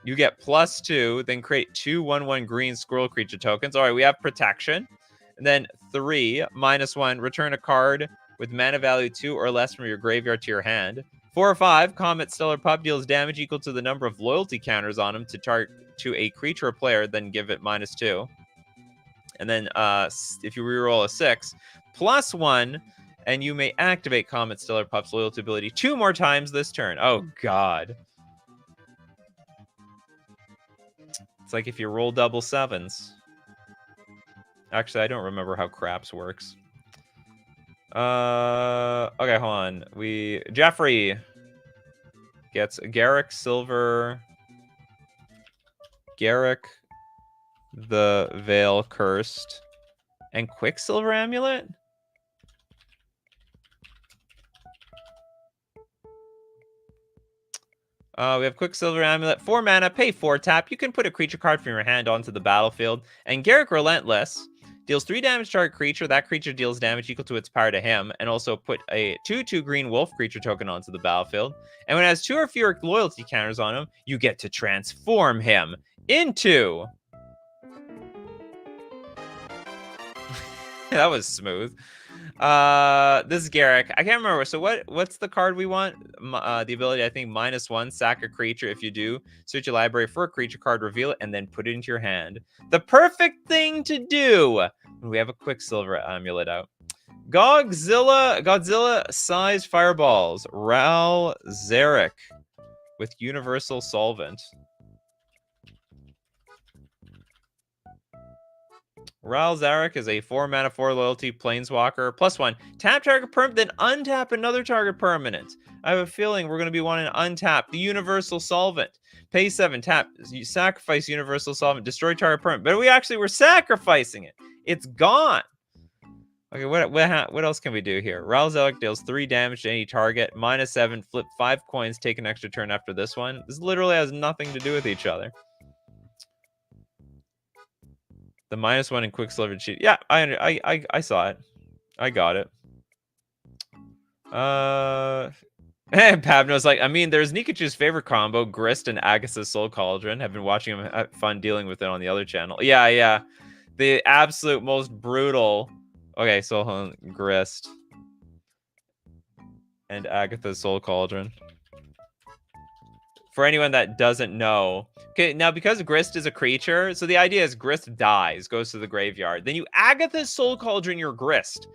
You get +2, then create 2 1/1 green squirrel creature tokens. All right, we have protection. And then 3, -1, return a card with mana value 2 or less from your graveyard to your hand. 4 or 5, Comet Stellar Pup deals damage equal to the number of loyalty counters on him to a creature or player, then give it -2. And then if you reroll a 6, +1, and you may activate Comet Stellar Pup's loyalty ability 2 more times this turn. Oh, God. It's like if you roll double 7s. Actually, I don't remember how craps works. Okay, hold on. Jeffrey gets Garrick Silver. Garrick the Veil Cursed. And Quicksilver Amulet? We have Quicksilver Amulet, 4 mana, pay 4 tap. You can put a creature card from your hand onto the battlefield. And Garrick Relentless deals 3 damage to target creature. That creature deals damage equal to its power to him. And also put a 2/2 green wolf creature token onto the battlefield. And when it has 2 or fewer loyalty counters on him, you get to transform him into... That was smooth. This is Garrick. I can't remember. So what's the card we want? The ability, I think, -1, sack a creature. If you do, search your library for a creature card, reveal it, and then put it into your hand. The perfect thing to do when we have a Quicksilver Amulet out. Godzilla-sized fireballs. Ral Zarek with Universal Solvent. Ral Zarek is a 4 mana, 4 loyalty planeswalker. +1. Tap target permanent, then untap another target permanent. I have a feeling we're going to be wanting to untap the Universal Solvent. Pay 7, tap, you sacrifice Universal Solvent, destroy target permanent. But we actually were sacrificing it. It's gone. Okay, what else can we do here? Ral Zarek deals 3 damage to any target. -7, flip 5 coins, take an extra turn after this one. This literally has nothing to do with each other. The -1 in Quicksilver cheat. Yeah, I saw it. I got it. And Pabno's like, I mean, there's Nikachu's favorite combo, Grist and Agatha's Soul Cauldron. Have been watching him have fun dealing with it on the other channel. Yeah. The absolute most brutal. Okay, so hold on. Grist and Agatha's Soul Cauldron. For anyone that doesn't know. Okay, now because Grist is a creature, so the idea is Grist dies, goes to the graveyard. Then you Agatha's Soul Cauldron your Grist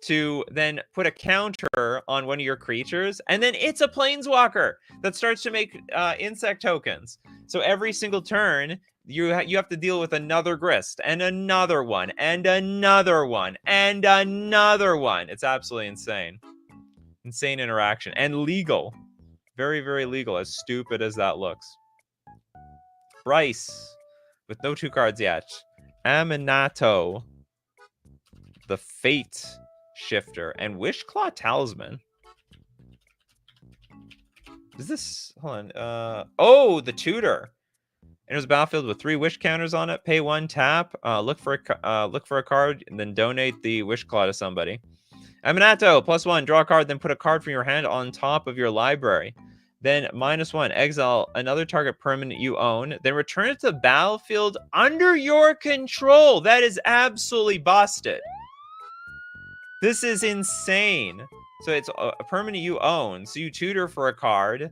to then put a counter on one of your creatures, and then it's a planeswalker that starts to make insect tokens. So every single turn, you have to deal with another Grist, and another one, and another one, and another one. It's absolutely insane. Insane interaction. And legal. Very, very legal, as stupid as that looks. Bryce, with no 2 cards yet. Aminato, the Fate Shifter, and Wishclaw Talisman. Is this... Hold on. Oh, the Tutor. Enters a battlefield with 3 wish counters on it. Pay 1, tap. Look for a card, and then donate the Wishclaw to somebody. Aminato, +1, draw a card, then put a card from your hand on top of your library. Then -1, exile another target permanent you own. Then return it to the battlefield under your control. That is absolutely busted. This is insane. So it's a permanent you own. So you tutor for a card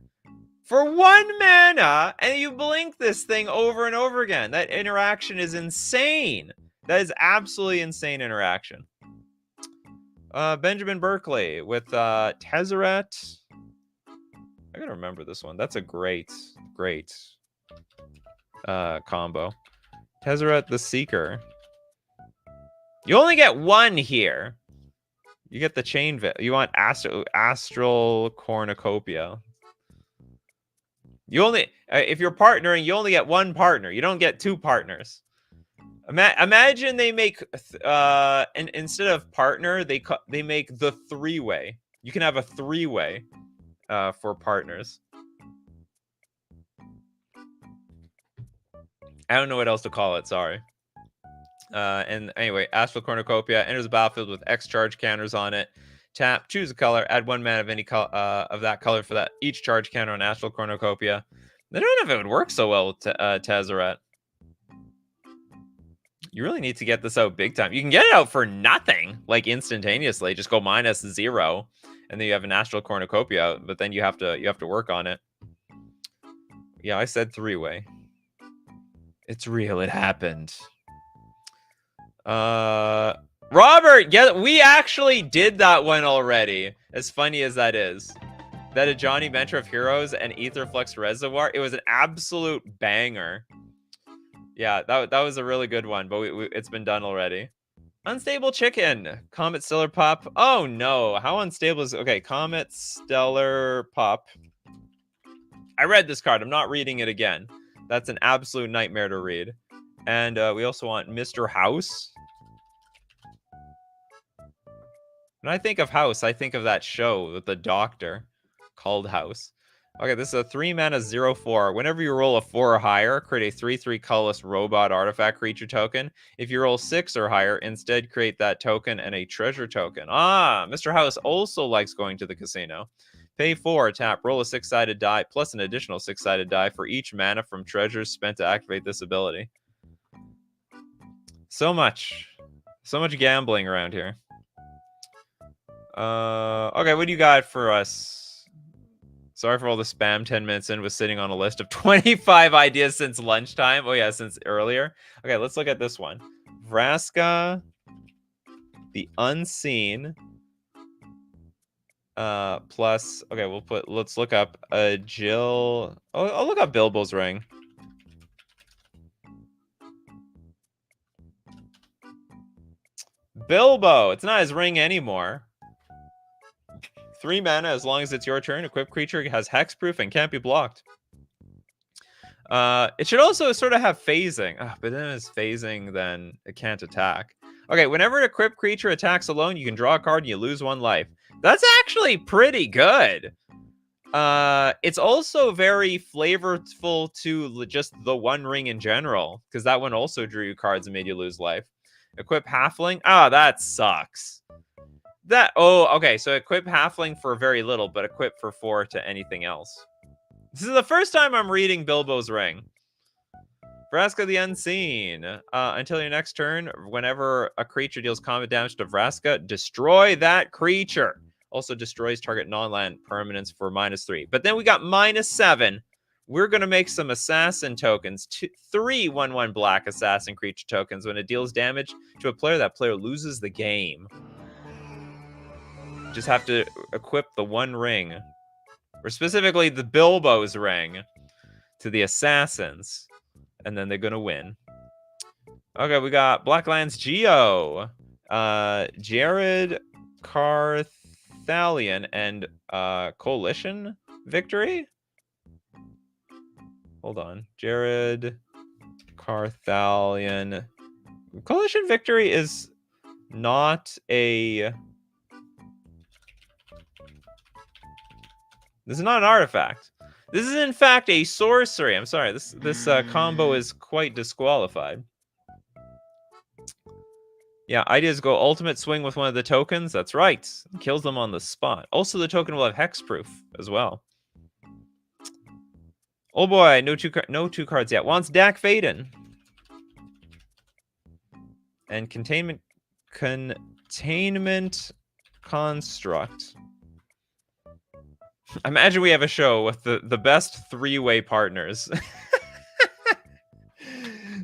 for 1 mana, and you blink this thing over and over again. That interaction is insane. That is absolutely insane interaction. Benjamin Berkeley with Tezzeret. I gotta remember this one. That's a great combo. Tezzeret the Seeker. You only get 1 here. You get the chain. You want Astral Cornucopia. You only if you're partnering, you only get 1 partner. You don't get 2 partners. Imagine they make and instead of partner, they make the 3-way. You can have a 3-way for partners. I don't know what else to call it. Sorry. And anyway, Astral Cornucopia enters the battlefield with X charge counters on it. Tap, choose a color, add 1 mana of any of that color for that each charge counter on Astral Cornucopia. I don't know if it would work so well with Tezzeret. You really need to get this out big time. You can get it out for nothing, like instantaneously. Just go -0, and then you have an Astral Cornucopia out, but then you have to work on it. Yeah, I said 3-way. It's real. It happened. Robert, yeah, we actually did that one already. As funny as that is. That a Johnny Mentor of Heroes and Aetherflux Reservoir. It was an absolute banger. Yeah, that was a really good one, but it's been done already. Unstable chicken. Comet Stellar Pop. Oh no, how unstable is... Okay, Comet Stellar Pop. I read this card. I'm not reading it again. That's an absolute nightmare to read. And we also want Mr. House. When I think of House, I think of that show with the doctor called House. Okay, this is a 3-mana 0/4. Whenever you roll a 4 or higher, create a 3/3 colorless robot artifact creature token. If you roll 6 or higher, instead create that token and a treasure token. Ah, Mr. House also likes going to the casino. Pay 4, tap, roll a 6-sided die, plus an additional 6-sided die for each mana from treasures spent to activate this ability. So much gambling around here. Okay, what do you got for us? Sorry for all the spam 10 minutes in, was sitting on a list of 25 ideas since lunchtime. Oh yeah, since earlier. Okay, let's look at this one. Vraska, the Unseen, plus, okay, let's look up Jill. Oh, I'll look up Bilbo's Ring. Bilbo, it's not his ring anymore. 3 mana as long as it's your turn. Equipped creature has hexproof and can't be blocked. It should also sort of have phasing. But then it's phasing, then it can't attack. Okay, whenever an equipped creature attacks alone, you can draw a card and you lose 1 life. That's actually pretty good. It's also very flavorful to just the One Ring in general, because that one also drew you cards and made you lose life. Equip Halfling. Ah, that sucks. Okay, so equip Halfling for very little, but equip for 4 to anything else. This is the first time I'm reading Bilbo's Ring. Vraska the Unseen. Until your next turn, whenever a creature deals combat damage to Vraska, destroy that creature. Also destroys target non-land permanents for -3. But then we got -7. We're going to make some assassin tokens. 3 1/1 black assassin creature tokens. When it deals damage to a player, that player loses the game. Just have to equip the One Ring, or specifically the Bilbo's Ring, to the assassins, and then they're gonna win. Okay, we got Blacklands Geo, Jared Carthalion, and Coalition Victory. Hold on, Jared Carthalion. Coalition Victory is not a... This is not an artifact. This is, in fact, a sorcery. I'm sorry. This combo is quite disqualified. Yeah, ideas go ultimate swing with one of the tokens. That's right. Kills them on the spot. Also, the token will have hexproof as well. Oh boy, no two cards yet. Wants Dak Faden. And Containment Construct. Imagine we have a show with the best 3-way partners.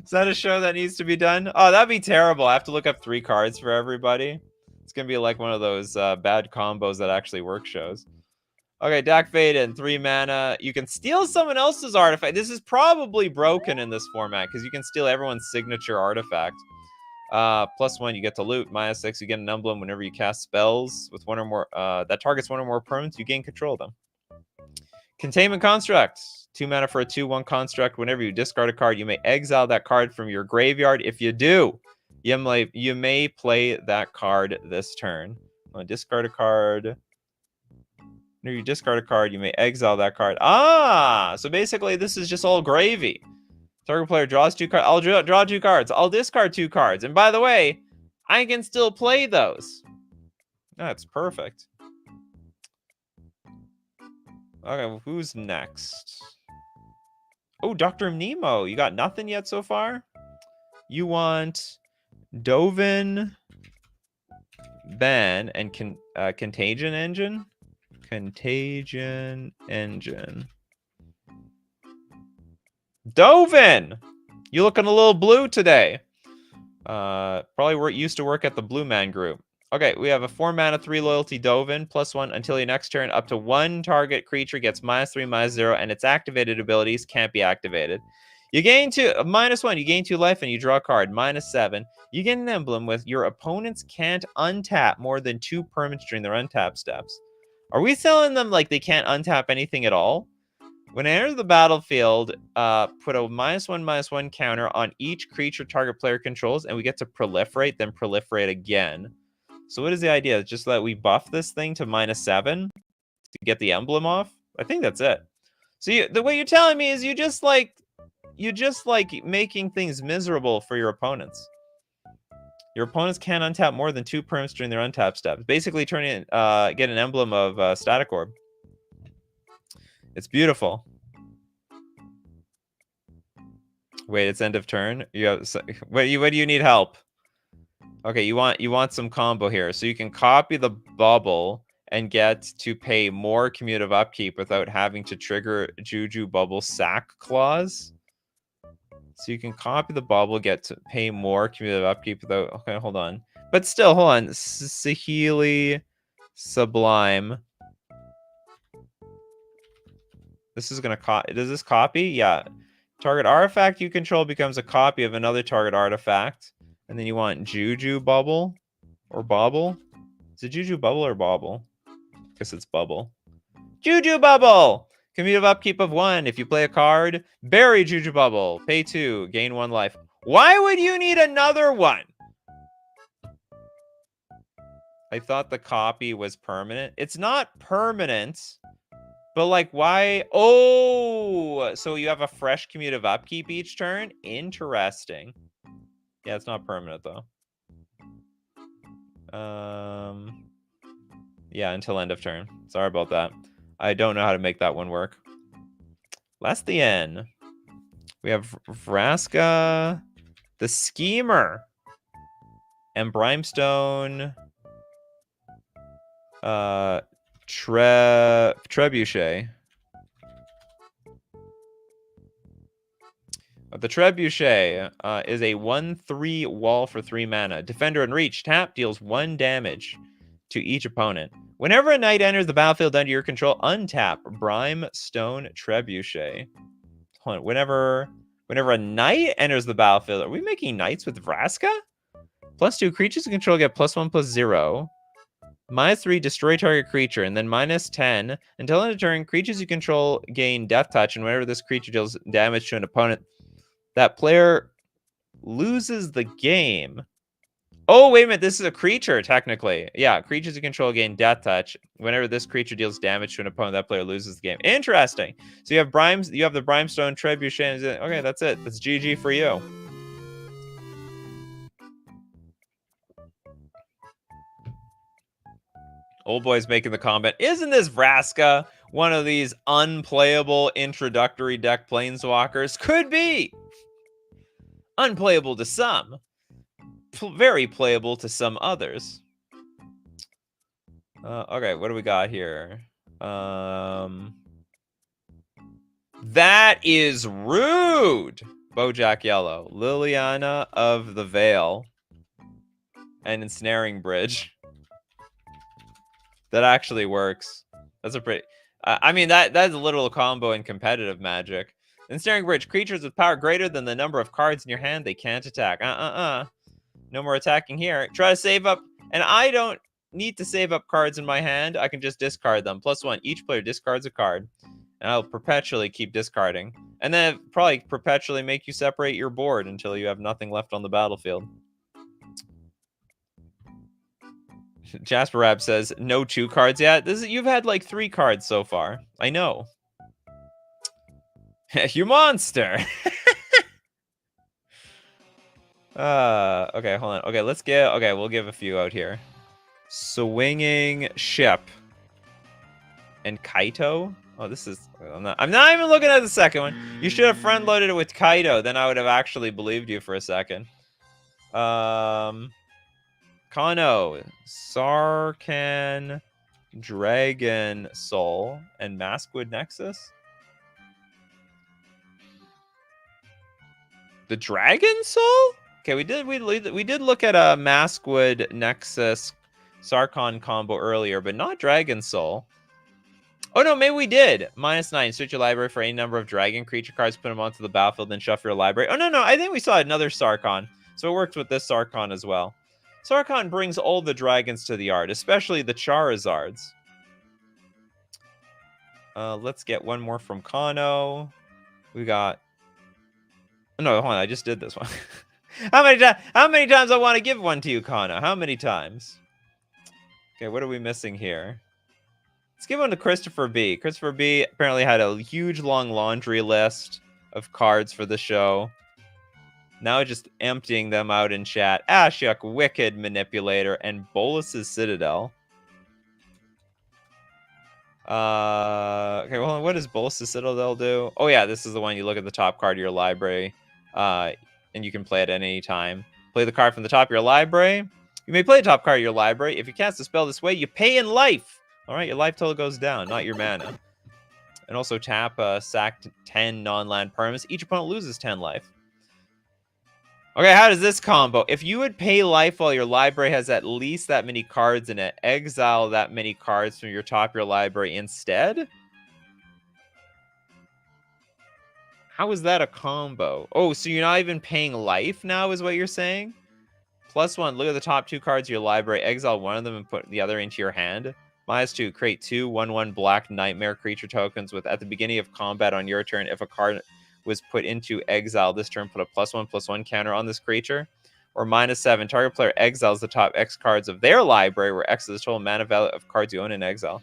Is that a show that needs to be done? Oh, that'd be terrible. I have to look up 3 cards for everybody. It's going to be like one of those bad combos that actually work shows. Okay, Dak Faden, 3 mana. You can steal someone else's artifact. This is probably broken in this format because you can steal everyone's signature artifact. +1, you get to loot. -6, you get an emblem whenever you cast spells with one or more that targets 1 or more permanents. You gain control of them. Containment Construct, 2 mana for a 2/1 construct. Whenever you discard a card, you may exile that card from your graveyard. If you do, you may play that card this turn. Discard a card. Whenever you discard a card, you may exile that card. Ah, so basically this is just all gravy. Target player draws 2 cards. I'll draw 2 cards. I'll discard 2 cards. And by the way, I can still play those. That's perfect. Okay, well, who's next? Oh, Dr. Nemo. You got nothing yet so far? You want Dovin, Ben, and Contagion Engine? Contagion Engine. Dovin! You looking a little blue today. Probably used to work at the Blue Man Group. Okay, we have a 4 mana 3 loyalty Dovin, +1 until your next turn. Up to 1 target creature gets -3/-0, and its activated abilities can't be activated. You gain -1. You gain 2 life and you draw a card. -7. You get an emblem with your opponents can't untap more than 2 permanents during their untap steps. Are we selling them like they can't untap anything at all? When it enters the battlefield, put a -1/-1 counter on each creature target player controls, and we get to proliferate, then proliferate again. So what is the idea? Just that we buff this thing to -7 to get the emblem off? I think that's it. So the way you're telling me is you just like making things miserable for your opponents. Your opponents can't untap more than 2 perms during their untap steps. Basically, get an emblem of Static Orb. It's beautiful. Wait, it's end of turn. What do you need help? Okay, you want some combo here, so you can copy the bubble and get to pay more cumulative upkeep without having to trigger Juju Bubble Sack Clause. So you can copy the bubble, get to pay more cumulative upkeep without... Okay, hold on. But still, hold on. Saheeli Sublime. This is going to... Does this copy? Yeah. Target artifact you control becomes a copy of another target artifact. And then you want Juju Bubble or Bobble. Is it Juju Bubble or Bobble? I guess it's Bubble. Juju Bubble! Cumulative upkeep of 1. If you play a card, bury Juju Bubble. Pay 2. Gain 1 life. Why would you need another one? I thought the copy was permanent. It's not permanent. But, like, why? Oh! So you have a fresh cumulative upkeep each turn? Interesting. Yeah, it's not permanent, though. Yeah, until end of turn. Sorry about that. I don't know how to make that one work. Lastien. We have Vraska, the Schemer, and Brimstone, Trebuchet. The Trebuchet is a 1/3 wall for 3 mana. Defender and Reach. Tap deals 1 damage to each opponent. Whenever a knight enters the battlefield under your control, untap Brimstone Trebuchet. Hold on. Whenever a knight enters the battlefield, are we making knights with Vraska? +2 creatures you control get +1/+0. -3 destroy target creature, and then -10 until end of turn. Creatures you control gain Death Touch, and whenever this creature deals damage to an opponent, that player loses the game. Oh, wait a minute. This is a creature, technically. Yeah, creatures you control gain Death Touch. Whenever this creature deals damage to an opponent, that player loses the game. Interesting. So you have the Brimstone Trebuchet. Okay, that's it. That's GG for you. Old boy's making the comment, isn't this Vraska one of these unplayable introductory deck planeswalkers? Could be. Unplayable to some. Very playable to some others. Okay, what do we got here? That is rude. Bojack Yellow, Liliana of the Veil, and Ensnaring Bridge. That actually works. That's a pretty... I mean, that's a literal combo in competitive Magic. Ensnaring Bridge. Creatures with power greater than the number of cards in your hand, they can't attack. No more attacking here. Try to save up. And I don't need to save up cards in my hand. I can just discard them. +1. Each player discards a card. And I'll perpetually keep discarding. And then probably perpetually make you separate your board until you have nothing left on the battlefield. Jasper Rab says, no 2 cards yet. You've had like 3 cards so far. I know. You monster. Okay, hold on. Okay, we'll give a few out here. Swinging Ship. And Kaito. Oh, this is... I'm not even looking at the second one. You should have front-loaded it with Kaito. Then I would have actually believed you for a second. Kano, Sarkhan, Dragon Soul, and Maskwood Nexus. The Dragon Soul? Okay, we did look at a Maskwood Nexus Sarkhan combo earlier, but not Dragon Soul. Oh, no, maybe we did. -9. Search your library for any number of dragon creature cards, put them onto the battlefield, then shuffle your library. Oh, no. I think we saw another Sarkhan. So it worked with this Sarkhan as well. Sarkhan brings all the dragons to the yard, especially the Charizards. Let's get one more from Kano. We got... No, hold on. I just did this one. How many times I want to give one to you, Kano? How many times? Okay, what are we missing here? Let's give one to Christopher B. Christopher B apparently had a huge, long laundry list of cards for the show. Now just emptying them out in chat. Ashiok, Wicked Manipulator, and Bolus's Citadel. Okay, well, what does Bolus's Citadel do? Oh, yeah, this is the one you look at the top card of your library, and you can play it at any time. Play the card from the top of your library. You may play the top card of your library. If you cast a spell this way, you pay in life. All right, your life total goes down, not your mana. And also tap, sack 10 non-land permanents. Each opponent loses 10 life. Okay, how does this combo? If you would pay life while your library has at least that many cards in it, exile that many cards from your top of your library instead? How is that a combo? Oh, so you're not even paying life now is what you're saying? +1, look at the top 2 cards of your library, exile one of them and put the other into your hand. -2, create 2 1/1 black nightmare creature tokens with at the beginning of combat on your turn. If a card was put into exile this turn, put a +1/+1 counter on this creature. Or -7, target player exiles the top X cards of their library, where X is the total mana value of cards you own in exile.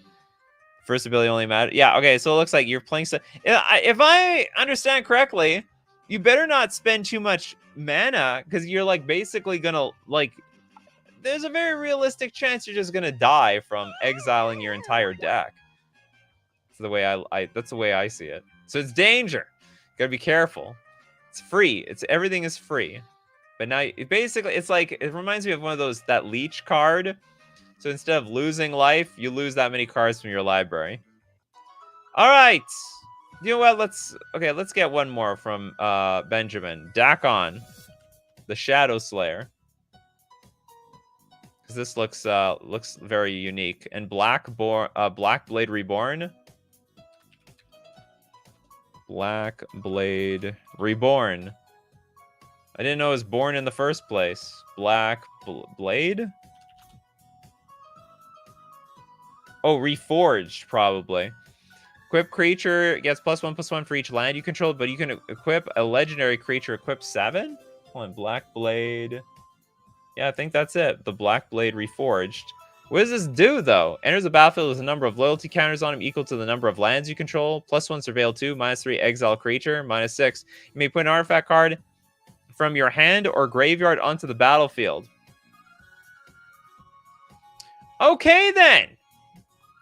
First ability only matter. Yeah, okay, so it looks like you're playing... If I understand correctly, you better not spend too much mana, because you're, like, basically gonna, like... There's a very realistic chance you're just gonna die from exiling your entire deck. That's the way that's the way I see it. So it's danger. Gotta be careful. It's free. Everything is free. But now basically it's like it reminds me of one of those that leech card. So instead of losing life, you lose that many cards from your library. All right. You know what? Let's get one more from Benjamin. Dakon, the Shadow Slayer. Because this looks very unique. And Black Blade Reborn. Black Blade Reborn. I didn't know it was born in the first place. Black Blade? Oh, Reforged, probably. Equip creature gets +1/+1 for each land you control, but you can equip a legendary creature equip 7? Hold on, Black Blade. Yeah, I think that's it. The Black Blade Reforged. What does this do, though? Enters the battlefield with a number of loyalty counters on him equal to the number of lands you control. +1 Surveil 2, -3 Exile creature, -6. You may put an artifact card from your hand or graveyard onto the battlefield. Okay, then.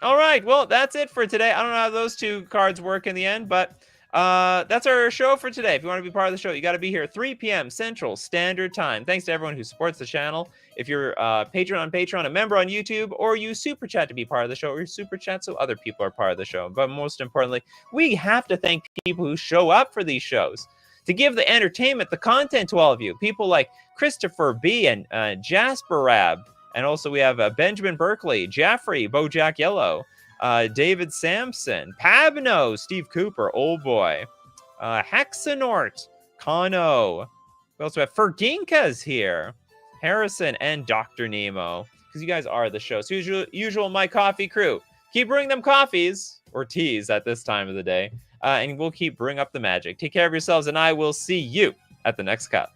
All right, well, that's it for today. I don't know how those 2 cards work in the end, but that's our show for today. If you want to be part of the show, you got to be here 3 p.m. Central Standard Time. Thanks to everyone who supports the channel. If you're a patron on Patreon, a member on YouTube, or you super chat to be part of the show, or you super chat so other people are part of the show. But most importantly, we have to thank people who show up for these shows to give the entertainment, the content to all of you. People like Christopher B. and Jasper Rab. And also we have Benjamin Berkeley, Jaffrey, Bojack Yellow, David Sampson, Pabno, Steve Cooper, Old Boy, Hexanort, Kano. We also have Ferginka's here, Harrison, and Dr. Nemo. Because you guys are the show. So usual My Coffee crew. Keep bringing them coffees, or teas at this time of the day. And we'll keep bringing up the magic. Take care of yourselves, and I will see you at the next cup.